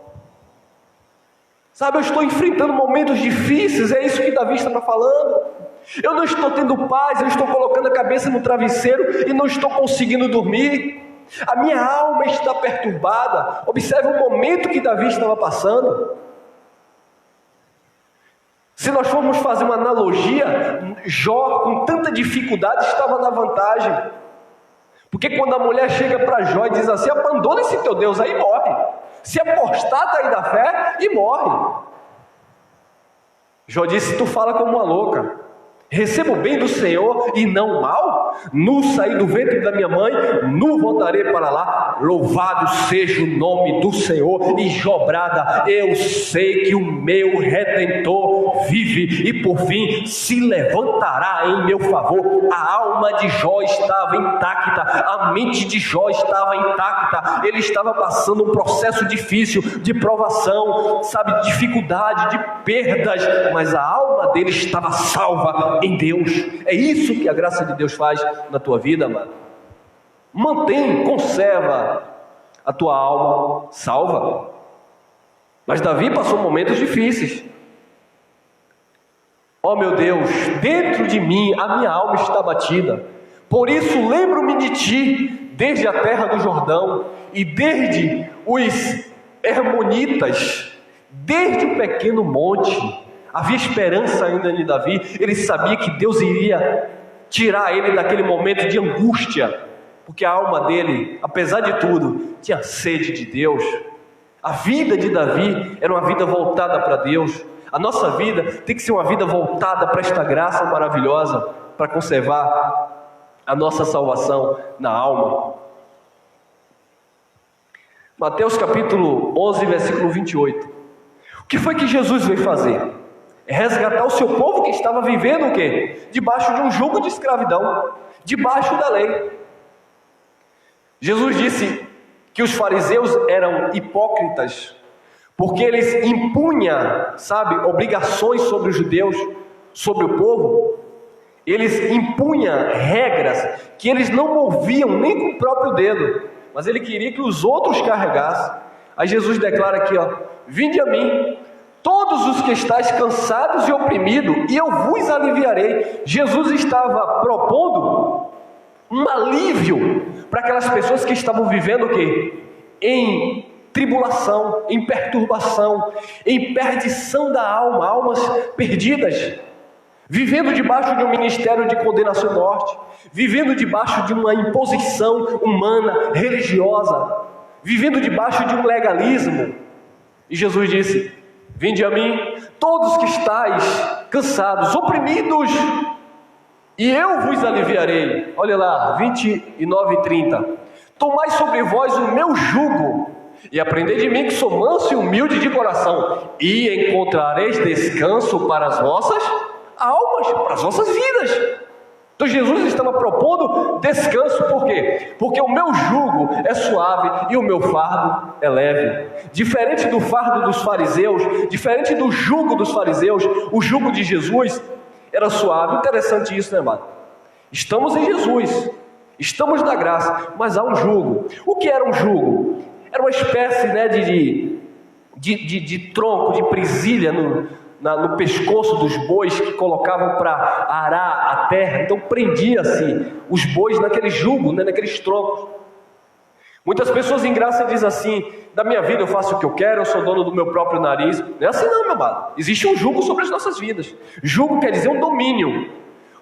Sabe, eu estou enfrentando momentos difíceis, é isso que Davi estava falando. Eu não estou tendo paz, eu estou colocando a cabeça no travesseiro e não estou conseguindo dormir. A minha alma está perturbada. Observe o momento que Davi estava passando. Se nós formos fazer uma analogia, Jó, com tanta dificuldade, estava na vantagem. Porque quando a mulher chega para Jó e diz assim: abandona esse teu Deus, aí morre. Se apostata aí da fé e morre. Jó disse: tu fala como uma louca. Recebo o bem do Senhor e não o mal? Nu saí do ventre da minha mãe, nu voltarei para lá. Louvado seja o nome do Senhor. E Jó brada: eu sei que o meu Redentor vive e por fim se levantará em meu favor. A alma de Jó estava intacta, a mente de Jó estava intacta. Ele estava passando um processo difícil de provação, sabe, de dificuldade, de perdas, mas a alma dele estava salva em Deus. É isso que a graça de Deus faz na tua vida, amado. Mantém, conserva a tua alma salva. Mas Davi passou momentos difíceis. Ó meu Deus, dentro de mim a minha alma está abatida. Por isso lembro-me de ti desde a terra do Jordão e desde os Hermonitas, desde o pequeno monte. Havia esperança ainda em Davi. Ele sabia que Deus iria tirar ele daquele momento de angústia, porque a alma dele, apesar de tudo, tinha sede de Deus. A vida de Davi era uma vida voltada para Deus. A nossa vida tem que ser uma vida voltada para esta graça maravilhosa, para conservar a nossa salvação na alma. Mateus capítulo 11, versículo 28. O que foi que Jesus veio fazer? Resgatar o seu povo que estava vivendo o quê? Debaixo de um jugo de escravidão, debaixo da lei. Jesus disse que os fariseus eram hipócritas, porque eles impunham, sabe, obrigações sobre os judeus, sobre o povo. Eles impunham regras que eles não moviam nem com o próprio dedo, mas ele queria que os outros carregassem. Aí Jesus declara aqui, ó: vinde a mim, todos os que estáis cansados e oprimidos, e eu vos aliviarei. Jesus estava propondo um alívio para aquelas pessoas que estavam vivendo o quê? Em tribulação, em perturbação, em perdição da alma, almas perdidas. vivendo debaixo de um ministério de condenação e morte, vivendo debaixo de uma imposição humana, religiosa, vivendo debaixo de um legalismo. E Jesus disse: vinde a mim, todos que estáis cansados, oprimidos, e eu vos aliviarei. Olha lá, 29 e 30. Tomai sobre vós o meu jugo, e aprendei de mim, que sou manso e humilde de coração, e encontrareis descanso para as vossas almas, para as vossas vidas. Então Jesus estava propondo descanso. Por quê? Porque o meu jugo é suave e o meu fardo é leve. Diferente do fardo dos fariseus, diferente do jugo dos fariseus, o jugo de Jesus era suave. Interessante isso, né, amado? Estamos em Jesus, estamos na graça, mas há um jugo. O que era um jugo? Era uma espécie, né, de tronco, de presilha no pescoço dos bois, que colocavam para arar a terra. Então prendia-se os bois naquele jugo, né, naqueles troncos. Muitas pessoas em graça dizem assim: da minha vida eu faço o que eu quero, eu sou dono do meu próprio nariz. Não é assim não, meu amado. Existe um jugo sobre as nossas vidas. Jugo quer dizer um domínio.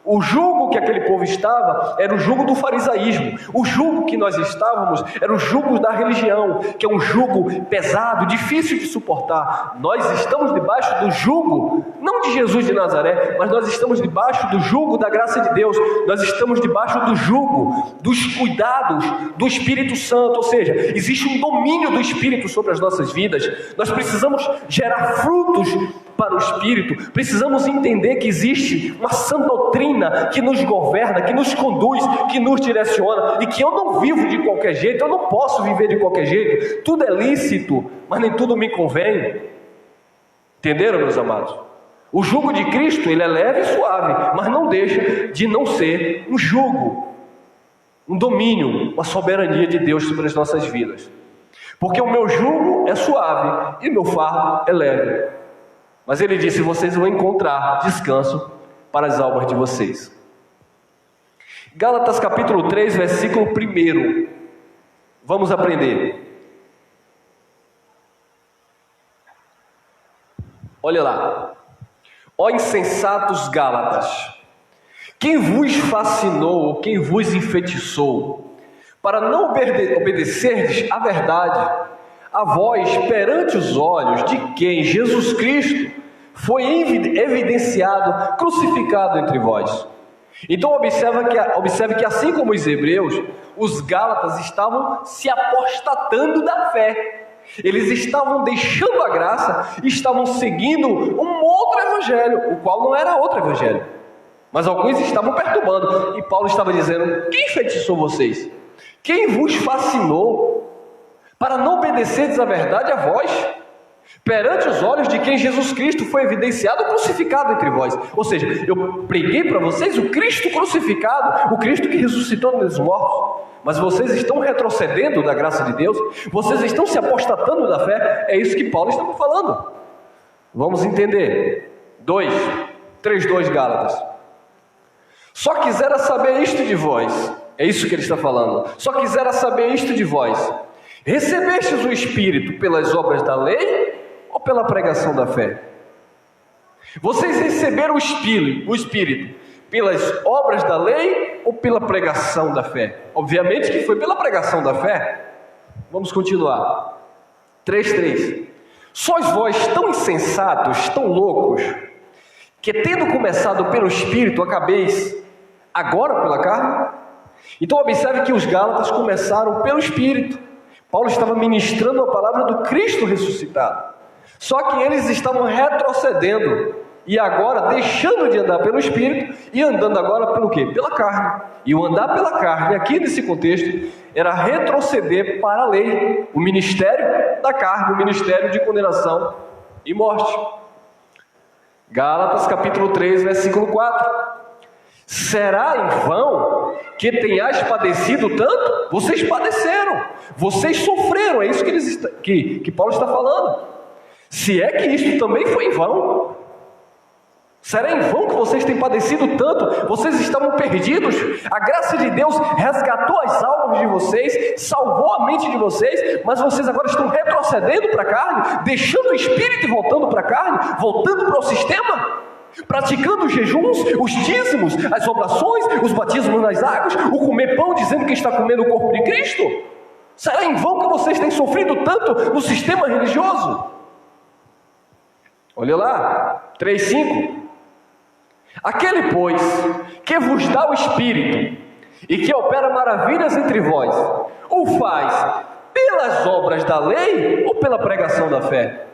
O jugo que aquele povo estava era o jugo do farisaísmo. O jugo que nós estávamos era o jugo da religião, que é um jugo pesado, difícil de suportar. Nós estamos debaixo do jugo, não de Jesus de Nazaré, mas nós estamos debaixo do jugo da graça de Deus. Nós estamos debaixo do jugo dos cuidados do Espírito Santo. Ou seja, existe um domínio do Espírito sobre as nossas vidas. Nós precisamos gerar frutos para o Espírito. Precisamos entender que existe uma sã doutrina que nos governa, que nos conduz, que nos direciona, e que eu não vivo de qualquer jeito, eu não posso viver de qualquer jeito. Tudo é lícito, mas nem tudo me convém. Entenderam, meus amados? O jugo de Cristo, ele é leve e suave, mas não deixa de não ser um jugo, um domínio, uma soberania de Deus sobre as nossas vidas. Porque o meu jugo é suave e meu fardo é leve. Mas ele disse: vocês vão encontrar descanso para as almas de vocês. Gálatas capítulo 3, versículo 1. Vamos aprender. Olha lá. Ó insensatos Gálatas, quem vos fascinou, quem vos enfeitiçou, para não obedecerdes à verdade, a vós perante os olhos de quem Jesus Cristo foi evidenciado, crucificado entre vós. Então observe que assim como os hebreus, os gálatas estavam se apostatando da fé. Eles estavam deixando a graça e estavam seguindo um outro evangelho, o qual não era outro evangelho. Mas alguns estavam perturbando, e Paulo estava dizendo: quem enfeitiçou vocês? Quem vos fascinou para não obedecerdes à verdade a vós, perante os olhos de quem Jesus Cristo foi evidenciado, crucificado entre vós? Ou seja, eu preguei para vocês o Cristo crucificado, o Cristo que ressuscitou dos mortos, mas vocês estão retrocedendo da graça de Deus, vocês estão se apostatando da fé. É isso que Paulo estava falando. Vamos entender. 3:2 Gálatas. Só quisera saber isto de vós. É isso que ele está falando. Só quisera saber isto de vós: recebestes o Espírito pelas obras da lei ou pela pregação da fé? Vocês receberam o Espírito pelas obras da lei ou pela pregação da fé? Obviamente que foi pela pregação da fé. Vamos continuar. 3:3. Sois vós tão insensatos, tão loucos, que tendo começado pelo Espírito, acabeis agora pela carne? Então observe que os gálatas começaram pelo Espírito. Paulo estava ministrando a palavra do Cristo ressuscitado. Só que eles estavam retrocedendo e agora deixando de andar pelo Espírito e andando agora pelo quê? Pela carne. E o andar pela carne, aqui nesse contexto, era retroceder para a lei, o ministério da carne, o ministério de condenação e morte. Gálatas capítulo 3, versículo 4. Será em vão que tenhais padecido tanto? Vocês padeceram, vocês sofreram. É isso que Paulo está falando. Se é que isto também foi em vão, será em vão que vocês têm padecido tanto? Vocês estavam perdidos, a graça de Deus resgatou as almas de vocês, salvou a mente de vocês, mas vocês agora estão retrocedendo para a carne, deixando o Espírito e voltando para a carne, voltando para o sistema. praticando os jejuns, os dízimos, as oblações, os batismos nas águas, o comer pão dizendo que está comendo o corpo de Cristo? Será em vão que vocês têm sofrido tanto no sistema religioso? Olha lá, 3:5. Aquele, pois, que vos dá o Espírito e que opera maravilhas entre vós, o faz pelas obras da lei ou pela pregação da fé?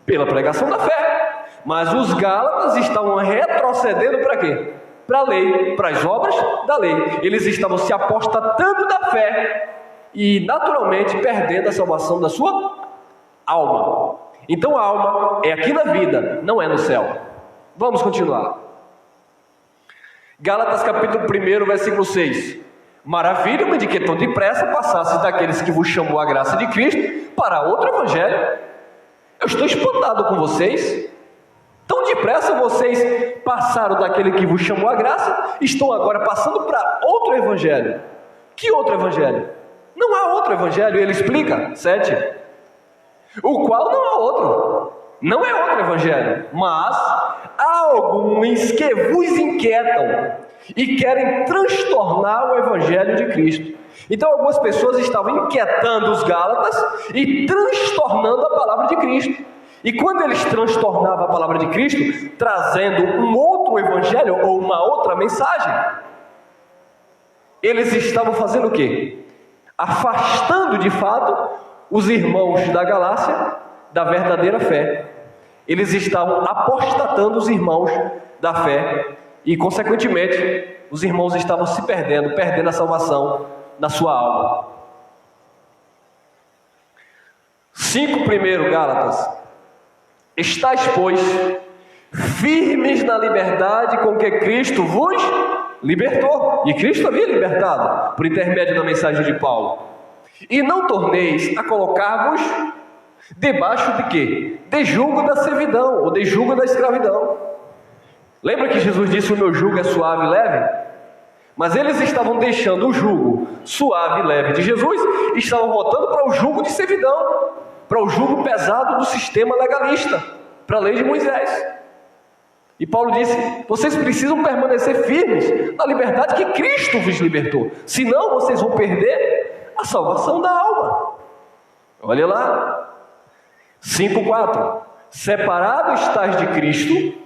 Pela pregação da fé. Mas os Gálatas estavam retrocedendo para quê? Para a lei, para as obras da lei. Eles estavam se apostatando da fé e naturalmente perdendo a salvação da sua alma. Então a alma é aqui na vida, não é no céu. Vamos continuar. Gálatas capítulo 1, versículo 6. Maravilha-me de que tão depressa passasse daqueles que vos chamou a graça de Cristo para outro evangelho. Eu estou espantado com vocês. Tão depressa vocês passaram daquele que vos chamou a graça, estão agora passando para outro evangelho. Que outro evangelho? Não há outro evangelho, ele explica, 7. O qual não há outro. Não é outro evangelho, mas há alguns que vos inquietam e querem transtornar o evangelho de Cristo. Então algumas pessoas estavam inquietando os Gálatas e transtornando a palavra de Cristo. E quando eles transtornavam a palavra de Cristo, trazendo um outro evangelho ou uma outra mensagem, eles estavam fazendo o quê? Afastando de fato os irmãos da Galácia da verdadeira fé. Eles estavam apostatando os irmãos da fé e, consequentemente, os irmãos estavam se perdendo a salvação na sua alma. 5:1 Gálatas. Estais, pois, firmes na liberdade com que Cristo vos libertou. E Cristo havia libertado por intermédio da mensagem de Paulo. E não torneis a colocar-vos debaixo de quê? De jugo da servidão, ou de jugo da escravidão. Lembra que Jesus disse: o meu jugo é suave e leve? Mas eles estavam deixando o jugo suave e leve de Jesus e estavam voltando para o jugo de servidão, para o jugo pesado do sistema legalista, para a lei de Moisés. E Paulo disse: vocês precisam permanecer firmes na liberdade que Cristo vos libertou, senão vocês vão perder a salvação da alma. Olha lá, 5:4. Separado estais de Cristo,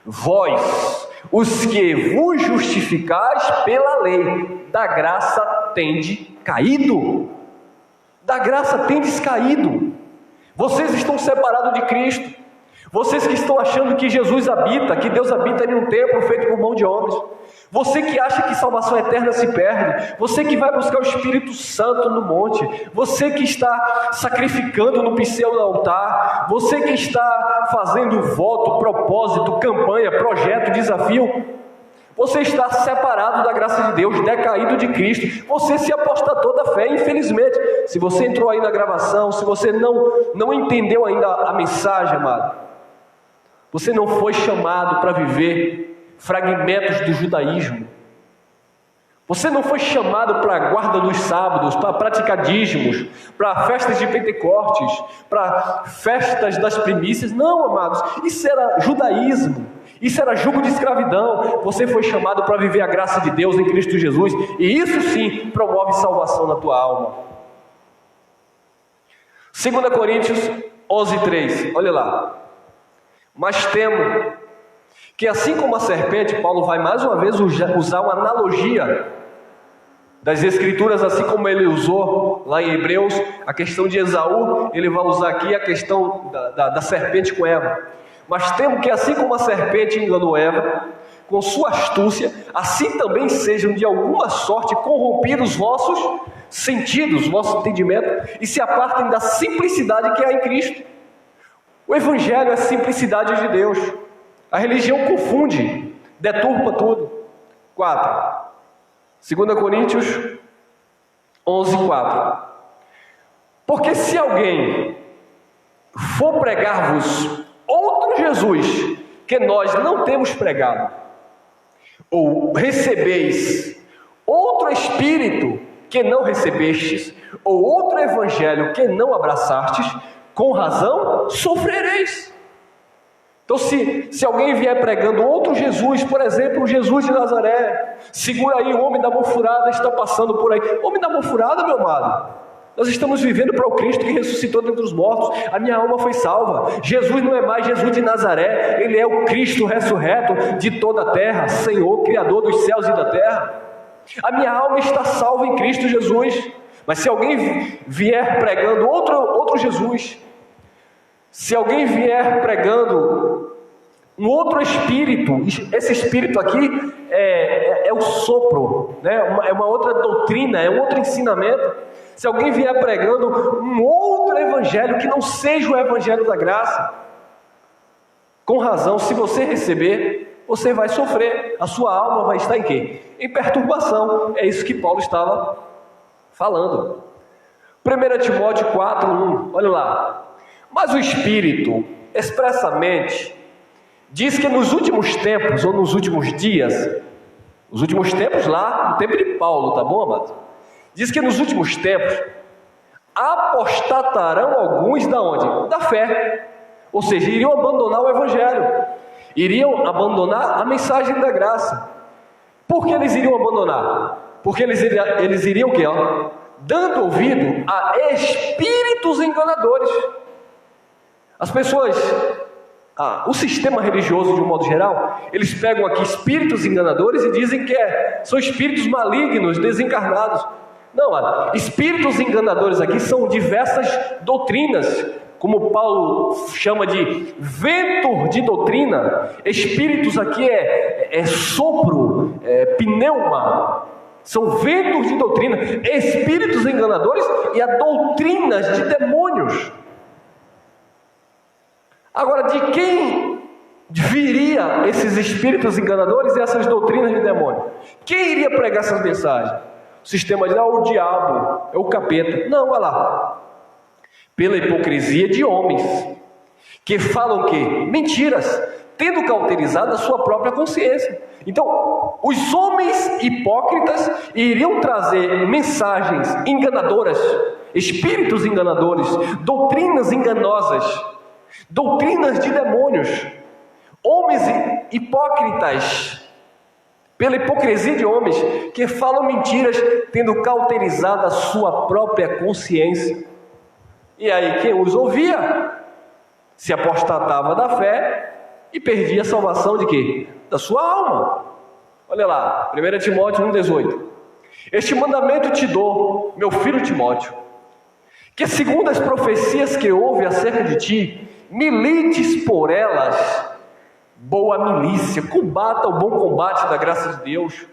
vós, os que vos justificais pela lei, da graça tendes caído. Da graça tendes caído. Vocês estão separados de Cristo. Vocês que estão achando que Jesus habita, que Deus habita em um templo feito por mão de homens. Você que acha que salvação eterna se perde. Você que vai buscar o Espírito Santo no monte. Você que está sacrificando no pseudo-altar. Você que está fazendo voto, propósito, campanha, projeto, desafio. Você está separado da graça de Deus, decaído de Cristo. Você se apostatou da fé, infelizmente. Se você entrou aí na gravação, se você não entendeu ainda a mensagem, amado, você não foi chamado para viver fragmentos do judaísmo. Você não foi chamado para a guarda dos sábados, para praticar dízimos, para festas de Pentecostes, para festas das primícias. Não, amados, isso era judaísmo. Isso era jugo de escravidão. Você foi chamado para viver a graça de Deus em Cristo Jesus. E isso sim promove salvação na tua alma. 2 Coríntios 11:3. Olha lá. Mas temo que assim como a serpente, Paulo vai mais uma vez usar uma analogia das Escrituras, assim como ele usou lá em Hebreus a questão de Esaú, ele vai usar aqui a questão da serpente com Eva. Mas temo que assim como a serpente enganou Eva com sua astúcia, assim também sejam de alguma sorte corrompidos vossos sentidos, vosso entendimento, e se apartem da simplicidade que há em Cristo. O Evangelho é a simplicidade de Deus. A religião confunde, deturpa tudo. 4. 2 Coríntios 11:4. Porque se alguém for pregar-vos outro Jesus, que nós não temos pregado, ou recebeis outro Espírito que não recebestes, ou outro Evangelho que não abraçastes, com razão sofrereis. Então se alguém vier pregando outro Jesus, por exemplo, o Jesus de Nazaré, segura aí, o homem da mão furada está passando por aí. Homem da mão furada, meu amado, nós estamos vivendo para o Cristo que ressuscitou dentre os mortos. A minha alma foi salva. Jesus não é mais Jesus de Nazaré, Ele é o Cristo ressurreto de toda a terra, Senhor, Criador dos céus e da terra. A minha alma está salva em Cristo Jesus. Mas se alguém vier pregando outro Jesus, se alguém vier pregando um outro espírito, esse espírito aqui é o sopro, né? É uma outra doutrina, é um outro ensinamento. Se alguém vier pregando um outro evangelho que não seja o evangelho da graça, com razão, se você receber, você vai sofrer, a sua alma vai estar em quê? Em perturbação. É isso que Paulo estava falando. 1 Timóteo 4:1, olha lá. Mas o Espírito, expressamente, diz que nos últimos tempos, ou nos últimos dias, os últimos tempos lá, no tempo de Paulo, tá bom, amado? Diz que nos últimos tempos, apostatarão alguns da onde? Da fé. Ou seja, iriam abandonar o Evangelho, iriam abandonar a mensagem da graça. Por que eles iriam abandonar? Porque eles iriam o quê? Dando ouvido a espíritos enganadores. As pessoas, o sistema religioso de um modo geral, eles pegam aqui espíritos enganadores e dizem que são espíritos malignos, desencarnados. Não, espíritos enganadores aqui são diversas doutrinas, como Paulo chama de vento de doutrina. Espíritos aqui é sopro, pneuma, são ventos de doutrina, espíritos enganadores e a doutrinas de demônios. Agora, de quem viria esses espíritos enganadores e essas doutrinas de demônio? Quem iria pregar essas mensagens? O sistema diz, o diabo, é o capeta. Não, olha lá. Pela hipocrisia de homens, que falam que mentiras, tendo cauterizado a sua própria consciência. Então, os homens hipócritas iriam trazer mensagens enganadoras, espíritos enganadores, doutrinas enganosas, doutrinas de demônios, homens hipócritas, pela hipocrisia de homens que falam mentiras, tendo cauterizado a sua própria consciência. E aí quem os ouvia se apostatava da fé e perdia a salvação de quê? Da sua alma. Olha lá, 1 Timóteo 1,18. Este mandamento te dou, meu filho Timóteo, que segundo as profecias que houve acerca de ti, milites por elas boa milícia, combata o bom combate da graça de Deus,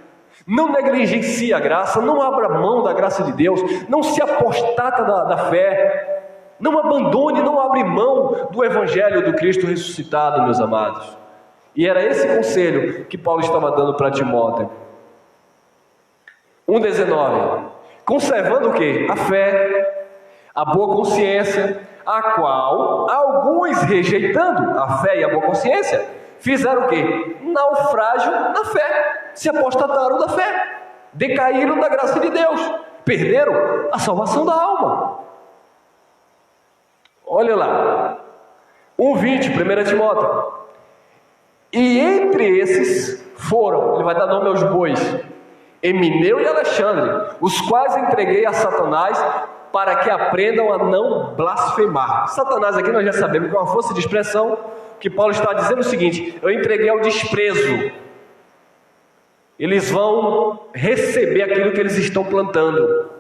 não negligencie a graça, não abra mão da graça de Deus, não se apostata da fé, não abandone, não abre mão do Evangelho do Cristo ressuscitado, meus amados. E era esse conselho que Paulo estava dando para Timóteo. 1,19. Conservando o quê? A fé, a boa consciência, a qual alguns, rejeitando a fé e a boa consciência, fizeram o quê? Naufrágio na fé, se apostataram da fé, decaíram da graça de Deus, perderam a salvação da alma. Olha lá, 1,20, 1 Timóteo. E entre esses foram, ele vai dar nome aos bois, Emineu e Alexandre, os quais entreguei a Satanás para que aprendam a não blasfemar. Satanás aqui nós já sabemos que é uma força de expressão, que Paulo está dizendo o seguinte: eu entreguei ao desprezo. Eles vão receber aquilo que eles estão plantando.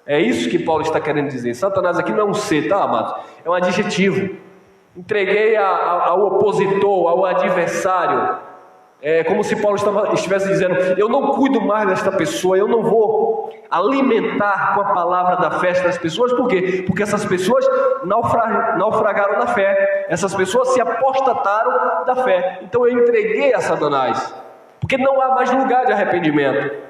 É isso que Paulo está querendo dizer. Satanás aqui não é um ser, tá, amados? É um adjetivo. Entreguei ao opositor, ao adversário. É como se Paulo estivesse dizendo: eu não cuido mais desta pessoa, eu não vou alimentar com a palavra da fé das pessoas. Por quê? Porque essas pessoas naufragaram na fé, essas pessoas se apostataram da fé. Então eu entreguei a Satanás, porque não há mais lugar de arrependimento.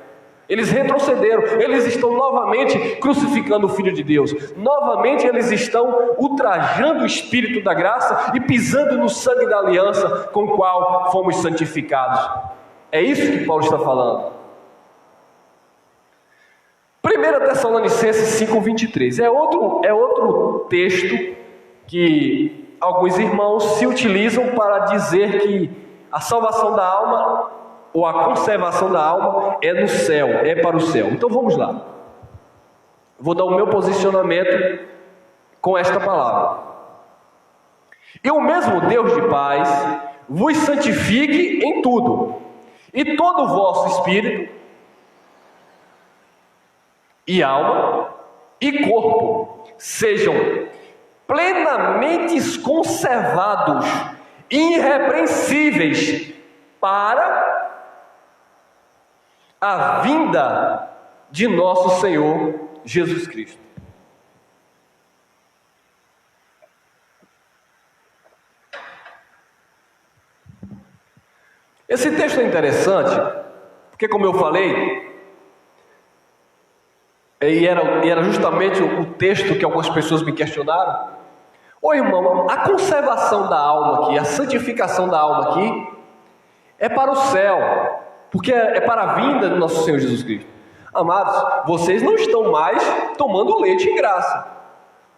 Eles retrocederam, eles estão novamente crucificando o Filho de Deus, novamente eles estão ultrajando o Espírito da graça e pisando no sangue da aliança com o qual fomos santificados. É isso que Paulo está falando. 1 Tessalonicenses 5,23 é outro texto que alguns irmãos se utilizam para dizer que a salvação da alma ou a conservação da alma é no céu, é para o céu. Então vamos lá. Vou dar o meu posicionamento com esta palavra. E o mesmo Deus de paz vos santifique em tudo, e todo o vosso espírito, e alma, e corpo sejam plenamente conservados, irrepreensíveis, para a vinda de nosso Senhor Jesus Cristo. Esse texto é interessante, porque como eu falei, e era justamente o texto que algumas pessoas me questionaram. Ô irmão, a conservação da alma aqui, a santificação da alma aqui, é para o céu, porque é para a vinda do nosso Senhor Jesus Cristo. Amados, vocês não estão mais tomando leite em graça,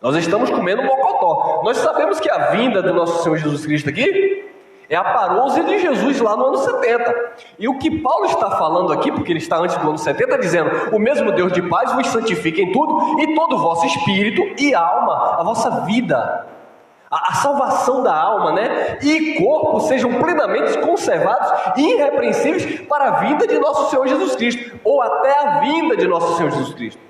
nós estamos comendo mocotó. Nós sabemos que a vinda do nosso Senhor Jesus Cristo aqui é a parousia de Jesus lá no ano 70. E o que Paulo está falando aqui, porque ele está antes do ano 70, dizendo: o mesmo Deus de paz vos santifique em tudo, e todo o vosso espírito e alma, a vossa vida, a salvação da alma, né? E corpo sejam plenamente conservados e irrepreensíveis para a vinda de nosso Senhor Jesus Cristo, ou até a vinda de nosso Senhor Jesus Cristo.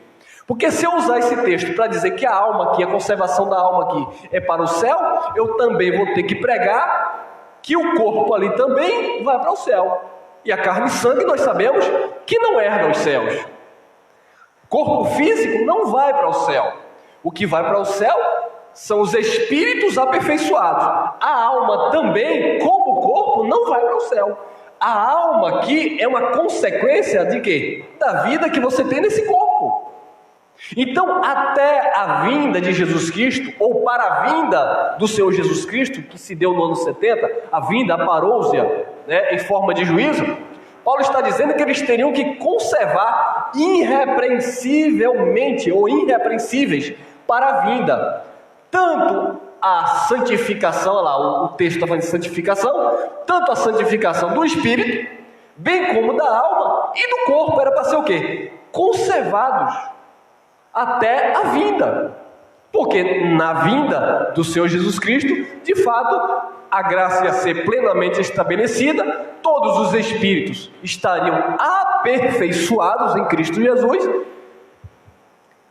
Porque se eu usar esse texto para dizer que a alma aqui, a conservação da alma aqui é para o céu, eu também vou ter que pregar que o corpo ali também vai para o céu. E a carne e sangue nós sabemos que não herdam os céus. Corpo físico não vai para o céu. O que vai para o céu são os espíritos aperfeiçoados. A alma também, como o corpo, não vai para o céu. A alma aqui é uma consequência de quê? Da vida que você tem nesse corpo. Então, até a vinda de Jesus Cristo, ou para a vinda do Senhor Jesus Cristo, que se deu no ano 70, a vinda, a parousia, né, em forma de juízo, Paulo está dizendo que eles teriam que conservar irrepreensivelmente, ou irrepreensíveis, para a vinda, tanto a santificação, olha lá, o texto está falando de santificação, tanto a santificação do espírito, bem como da alma e do corpo, era para ser o quê? Conservados até a vinda, porque na vinda do Senhor Jesus Cristo, de fato, a graça ia ser plenamente estabelecida, todos os espíritos estariam aperfeiçoados em Cristo Jesus,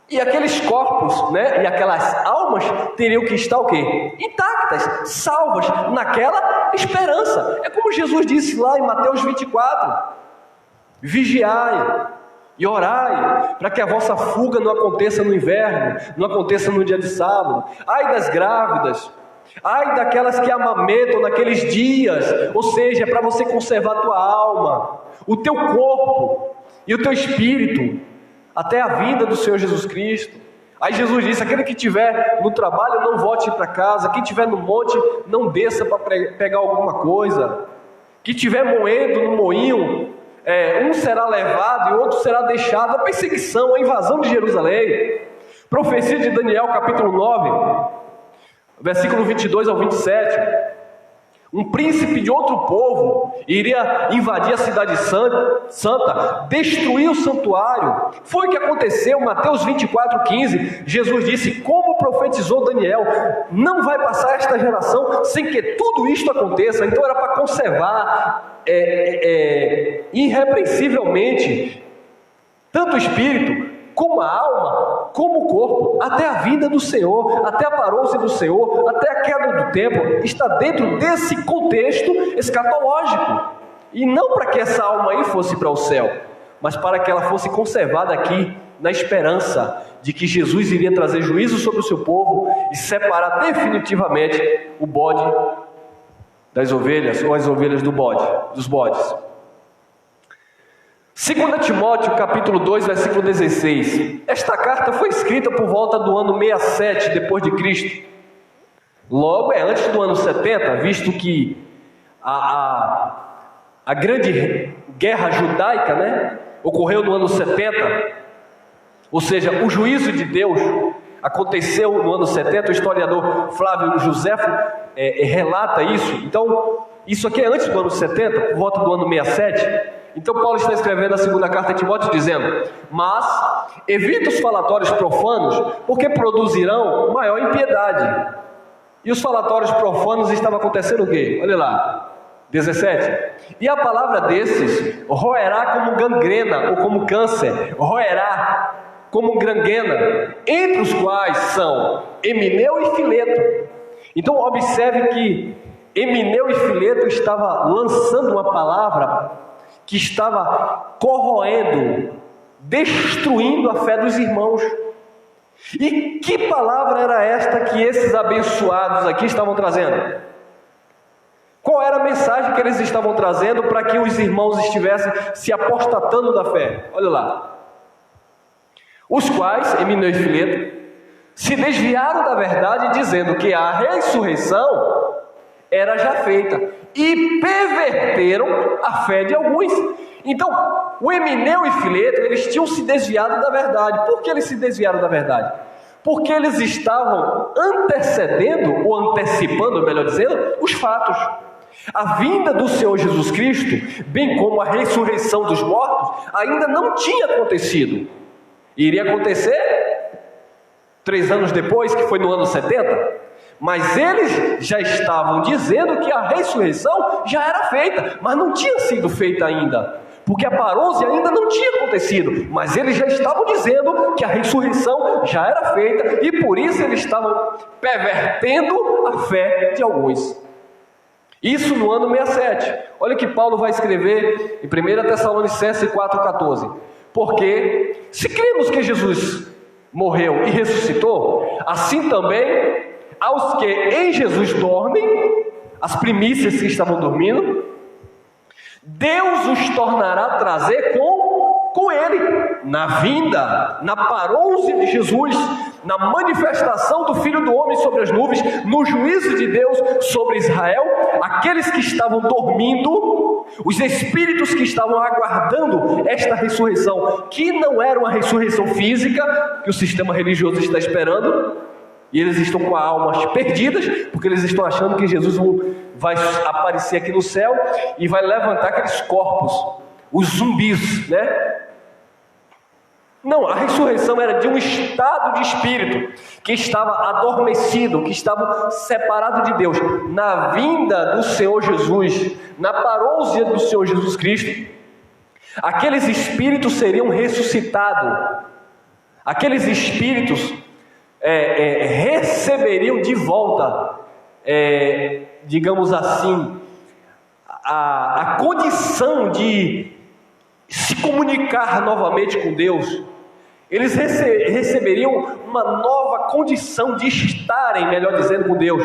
e aqueles corpos, né, e aquelas almas teriam que estar o quê? Intactas, salvas naquela esperança. É como Jesus disse lá em Mateus 24, vigiai e orai, para que a vossa fuga não aconteça no inverno, não aconteça no dia de sábado. Ai das grávidas, ai daquelas que amamentam naqueles dias, ou seja, é para você conservar a tua alma, o teu corpo e o teu espírito, até a vinda do Senhor Jesus Cristo. Aí Jesus disse: aquele que estiver no trabalho não volte para casa, quem estiver no monte não desça para pegar alguma coisa, que estiver moendo no moinho, um será levado e outro será deixado. A perseguição, a invasão de Jerusalém. Profecia de Daniel capítulo 9, versículo 22 ao 27. Um príncipe de outro povo iria invadir a cidade santa, destruir o santuário. Foi o que aconteceu. Mateus 24:15, Jesus disse, como profetizou Daniel: não vai passar esta geração sem que tudo isto aconteça. Então era para conservar irrepreensivelmente tanto o espírito como a alma, como o corpo, até a vinda do Senhor, até a parousia do Senhor, até a queda do templo. Está dentro desse contexto escatológico. E não para que essa alma aí fosse para o céu, mas para que ela fosse conservada aqui, na esperança de que Jesus iria trazer juízo sobre o seu povo e separar definitivamente o bode das ovelhas, ou as ovelhas dos bodes. 2 Timóteo capítulo 2, versículo 16. Esta carta foi escrita por volta do ano 67 depois de Cristo. Logo é antes do ano 70, visto que a grande guerra judaica, né, ocorreu no ano 70. Ou seja, o juízo de Deus aconteceu no ano 70, o historiador Flávio Joséfo relata isso. Então, isso aqui é antes do ano 70, por volta do ano 67. Então Paulo está escrevendo a segunda carta a Timóteo dizendo: mas evita os falatórios profanos, porque produzirão maior impiedade. E os falatórios profanos estavam acontecendo o quê? Olha lá, 17. E a palavra desses roerá como gangrena ou como câncer, roerá como gangrena, entre os quais são Emineu e Fileto. Então observe que Emineu e Fileto estavam lançando uma palavra que estava corroendo, destruindo a fé dos irmãos. E que palavra era esta que esses abençoados aqui estavam trazendo? Qual era a mensagem que eles estavam trazendo para que os irmãos estivessem se apostatando da fé? Olha lá. Os quais, Emineu e Fileto, se desviaram da verdade, dizendo que a ressurreição era já feita, e perverteram a fé de alguns. Então, o Emineu e Fileto, eles tinham se desviado da verdade. Por que eles se desviaram da verdade? Porque eles estavam antecedendo, ou antecipando, melhor dizendo, os fatos. A vinda do Senhor Jesus Cristo, bem como a ressurreição dos mortos, ainda não tinha acontecido. Iria acontecer 3 anos depois, que foi no ano 70. Mas eles já estavam dizendo que a ressurreição já era feita, mas não tinha sido feita ainda, porque a parousia ainda não tinha acontecido, mas eles já estavam dizendo que a ressurreição já era feita, e por isso eles estavam pervertendo a fé de alguns. Isso no ano 67. Olha que Paulo vai escrever em 1 Tessalonicenses 4,14. Porque se cremos que Jesus morreu e ressuscitou, assim também aos que em Jesus dormem, as primícias que estavam dormindo, Deus os tornará a trazer com Ele, na vinda, na parousia de Jesus, na manifestação do Filho do Homem sobre as nuvens, no juízo de Deus sobre Israel, aqueles que estavam dormindo, os espíritos que estavam aguardando esta ressurreição, que não era uma ressurreição física, que o sistema religioso está esperando, e eles estão com a alma perdidas, porque eles estão achando que Jesus vai aparecer aqui no céu e vai levantar aqueles corpos, os zumbis, né? Não, a ressurreição era de um estado de espírito que estava adormecido, que estava separado de Deus. Na vinda do Senhor Jesus, na parousia do Senhor Jesus Cristo, aqueles espíritos seriam ressuscitados. Aqueles espíritos receberiam de volta, digamos assim, a condição de se comunicar novamente com Deus. Eles receberiam uma nova condição de estarem, melhor dizendo, com Deus.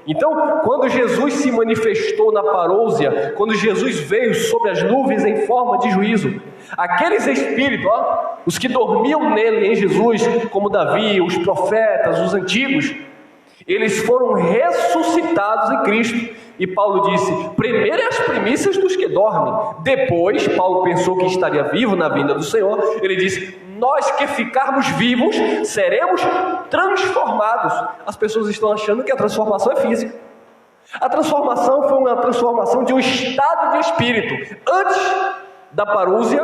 Então, quando Jesus se manifestou na parousia, quando Jesus veio sobre as nuvens em forma de juízo, aqueles espíritos, os que dormiam nele, em Jesus, como Davi, os profetas, os antigos, eles foram ressuscitados em Cristo. E Paulo disse: primeiro é as primícias dos que dormem. Depois, Paulo pensou que estaria vivo na vinda do Senhor. Ele disse: nós que ficarmos vivos, seremos transformados. As pessoas estão achando que a transformação é física. A transformação foi uma transformação de um estado de espírito. Antes da parousia,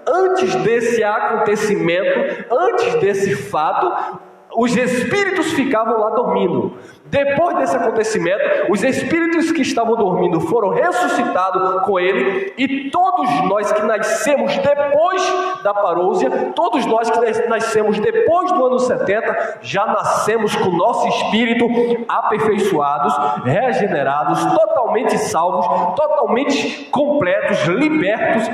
antes desse acontecimento, antes desse fato, os espíritos ficavam lá dormindo. Depois desse acontecimento, os espíritos que estavam dormindo foram ressuscitados com ele, e todos nós que nascemos depois da parousia, todos nós que nascemos depois do ano 70, já nascemos com o nosso espírito aperfeiçoados, regenerados, totalmente salvos, totalmente completos, libertos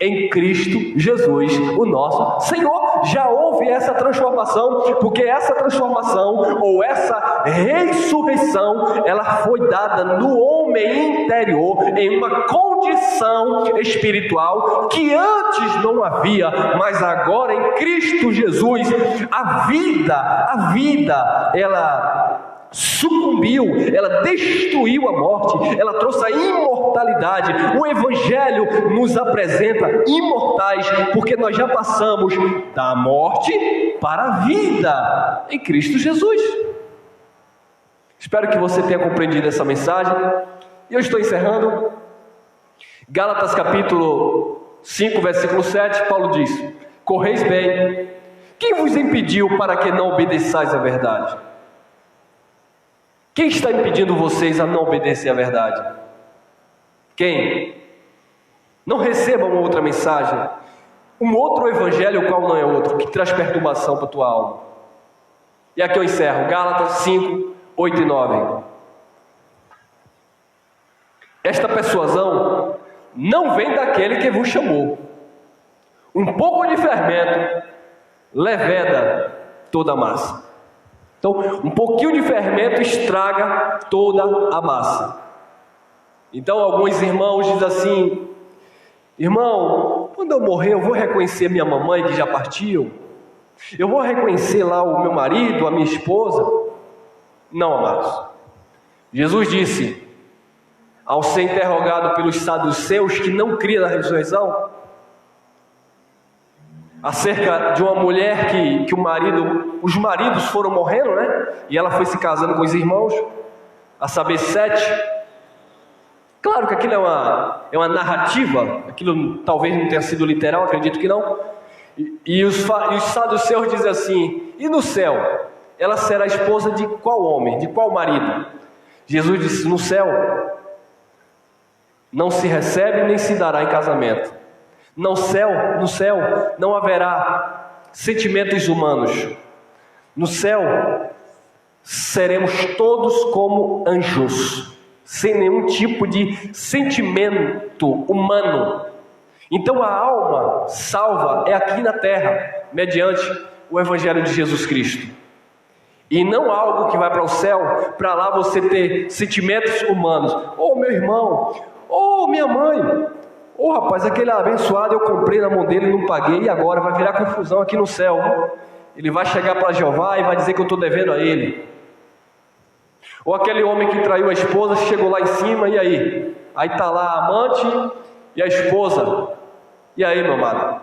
em Cristo Jesus, o nosso Senhor. Já houve essa transformação, porque essa transformação, ou essa ressurreição, ela foi dada no homem interior, em uma condição espiritual que antes não havia, mas agora em Cristo Jesus, a vida, ela sucumbiu, ela destruiu a morte, ela trouxe a imortalidade. O Evangelho nos apresenta imortais, porque nós já passamos da morte para a vida em Cristo Jesus. Espero que você tenha compreendido essa mensagem. E eu estou encerrando. Gálatas capítulo 5, versículo 7, Paulo diz: correis bem. Quem vos impediu para que não obedeçais à verdade? Quem está impedindo vocês a não obedecer à verdade? Quem? Não recebam outra mensagem, um outro evangelho, o qual não é outro, que traz perturbação para a tua alma. E aqui eu encerro, Gálatas 5, 8 e 9. Esta persuasão não vem daquele que vos chamou. Um pouco de fermento leveda toda a massa. Então, um pouquinho de fermento estraga toda a massa. Então, alguns irmãos dizem assim: irmão, quando eu morrer, eu vou reconhecer minha mamãe que já partiu? Eu vou reconhecer lá o meu marido, a minha esposa? Não, amados. Jesus disse, ao ser interrogado pelos saduceus que não criam na ressurreição, acerca de uma mulher que os maridos foram morrendo, né? E ela foi se casando com os irmãos, a saber, 7. Claro que aquilo é uma narrativa, aquilo talvez não tenha sido literal, acredito que não. E os saduceus dizem assim: e no céu, ela será esposa de qual homem, de qual marido? Jesus disse: no céu não se recebe nem se dará em casamento. No céu não haverá sentimentos humanos. No céu seremos todos como anjos, sem nenhum tipo de sentimento humano. Então a alma salva é aqui na terra, mediante o Evangelho de Jesus Cristo. E não algo que vai para o céu, para lá você ter sentimentos humanos. Oh, meu irmão, oh, minha mãe, oh, rapaz, aquele abençoado eu comprei na mão dele e não paguei, e agora vai virar confusão aqui no céu. Ele vai chegar para Jeová e vai dizer que eu estou devendo a ele. Ou aquele homem que traiu a esposa, chegou lá em cima, e aí? Aí está lá a amante e a esposa. E aí, meu amado?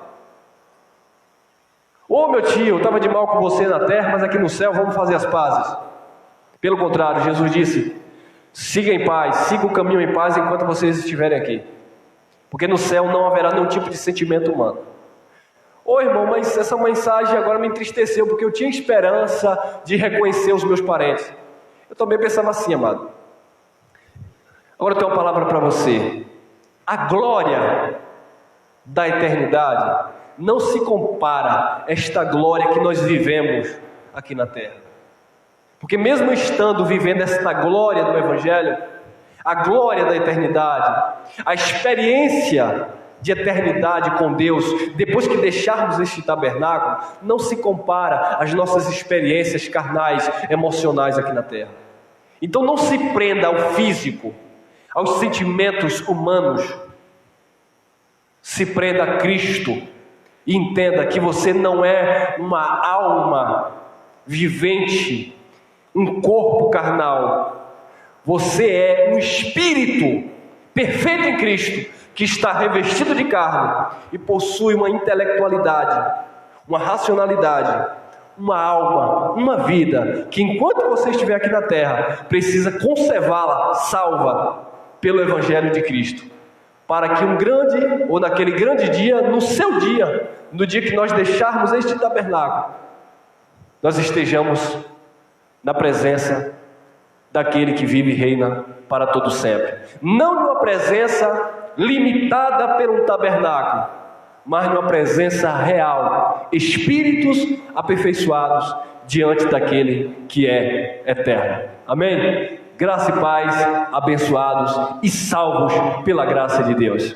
Ô, meu tio, eu estava de mal com você na terra, mas aqui no céu vamos fazer as pazes. Pelo contrário, Jesus disse: siga em paz, siga o caminho em paz enquanto vocês estiverem aqui. Porque no céu não haverá nenhum tipo de sentimento humano. Ô irmão, mas essa mensagem agora me entristeceu, porque eu tinha esperança de reconhecer os meus parentes. Eu também pensava assim, amado. Agora eu tenho uma palavra para você. A glória da eternidade não se compara a esta glória que nós vivemos aqui na terra. Porque mesmo estando vivendo esta glória do Evangelho, a glória da eternidade, a experiência de eternidade com Deus, depois que deixarmos este tabernáculo, não se compara às nossas experiências carnais, emocionais aqui na terra. Então não se prenda ao físico, aos sentimentos humanos. Se prenda a Cristo e entenda que você não é uma alma vivente, um corpo carnal. Você é um espírito perfeito em Cristo, que está revestido de carne e possui uma intelectualidade, uma racionalidade, uma alma, uma vida, que enquanto você estiver aqui na terra, precisa conservá-la salva pelo Evangelho de Cristo, para que naquele grande dia, no seu dia, no dia que nós deixarmos este tabernáculo, nós estejamos na presença daquele que vive e reina para todo sempre. Não numa presença limitada por um tabernáculo, mas numa presença real, espíritos aperfeiçoados diante daquele que é eterno. Amém? Graça e paz, abençoados e salvos pela graça de Deus.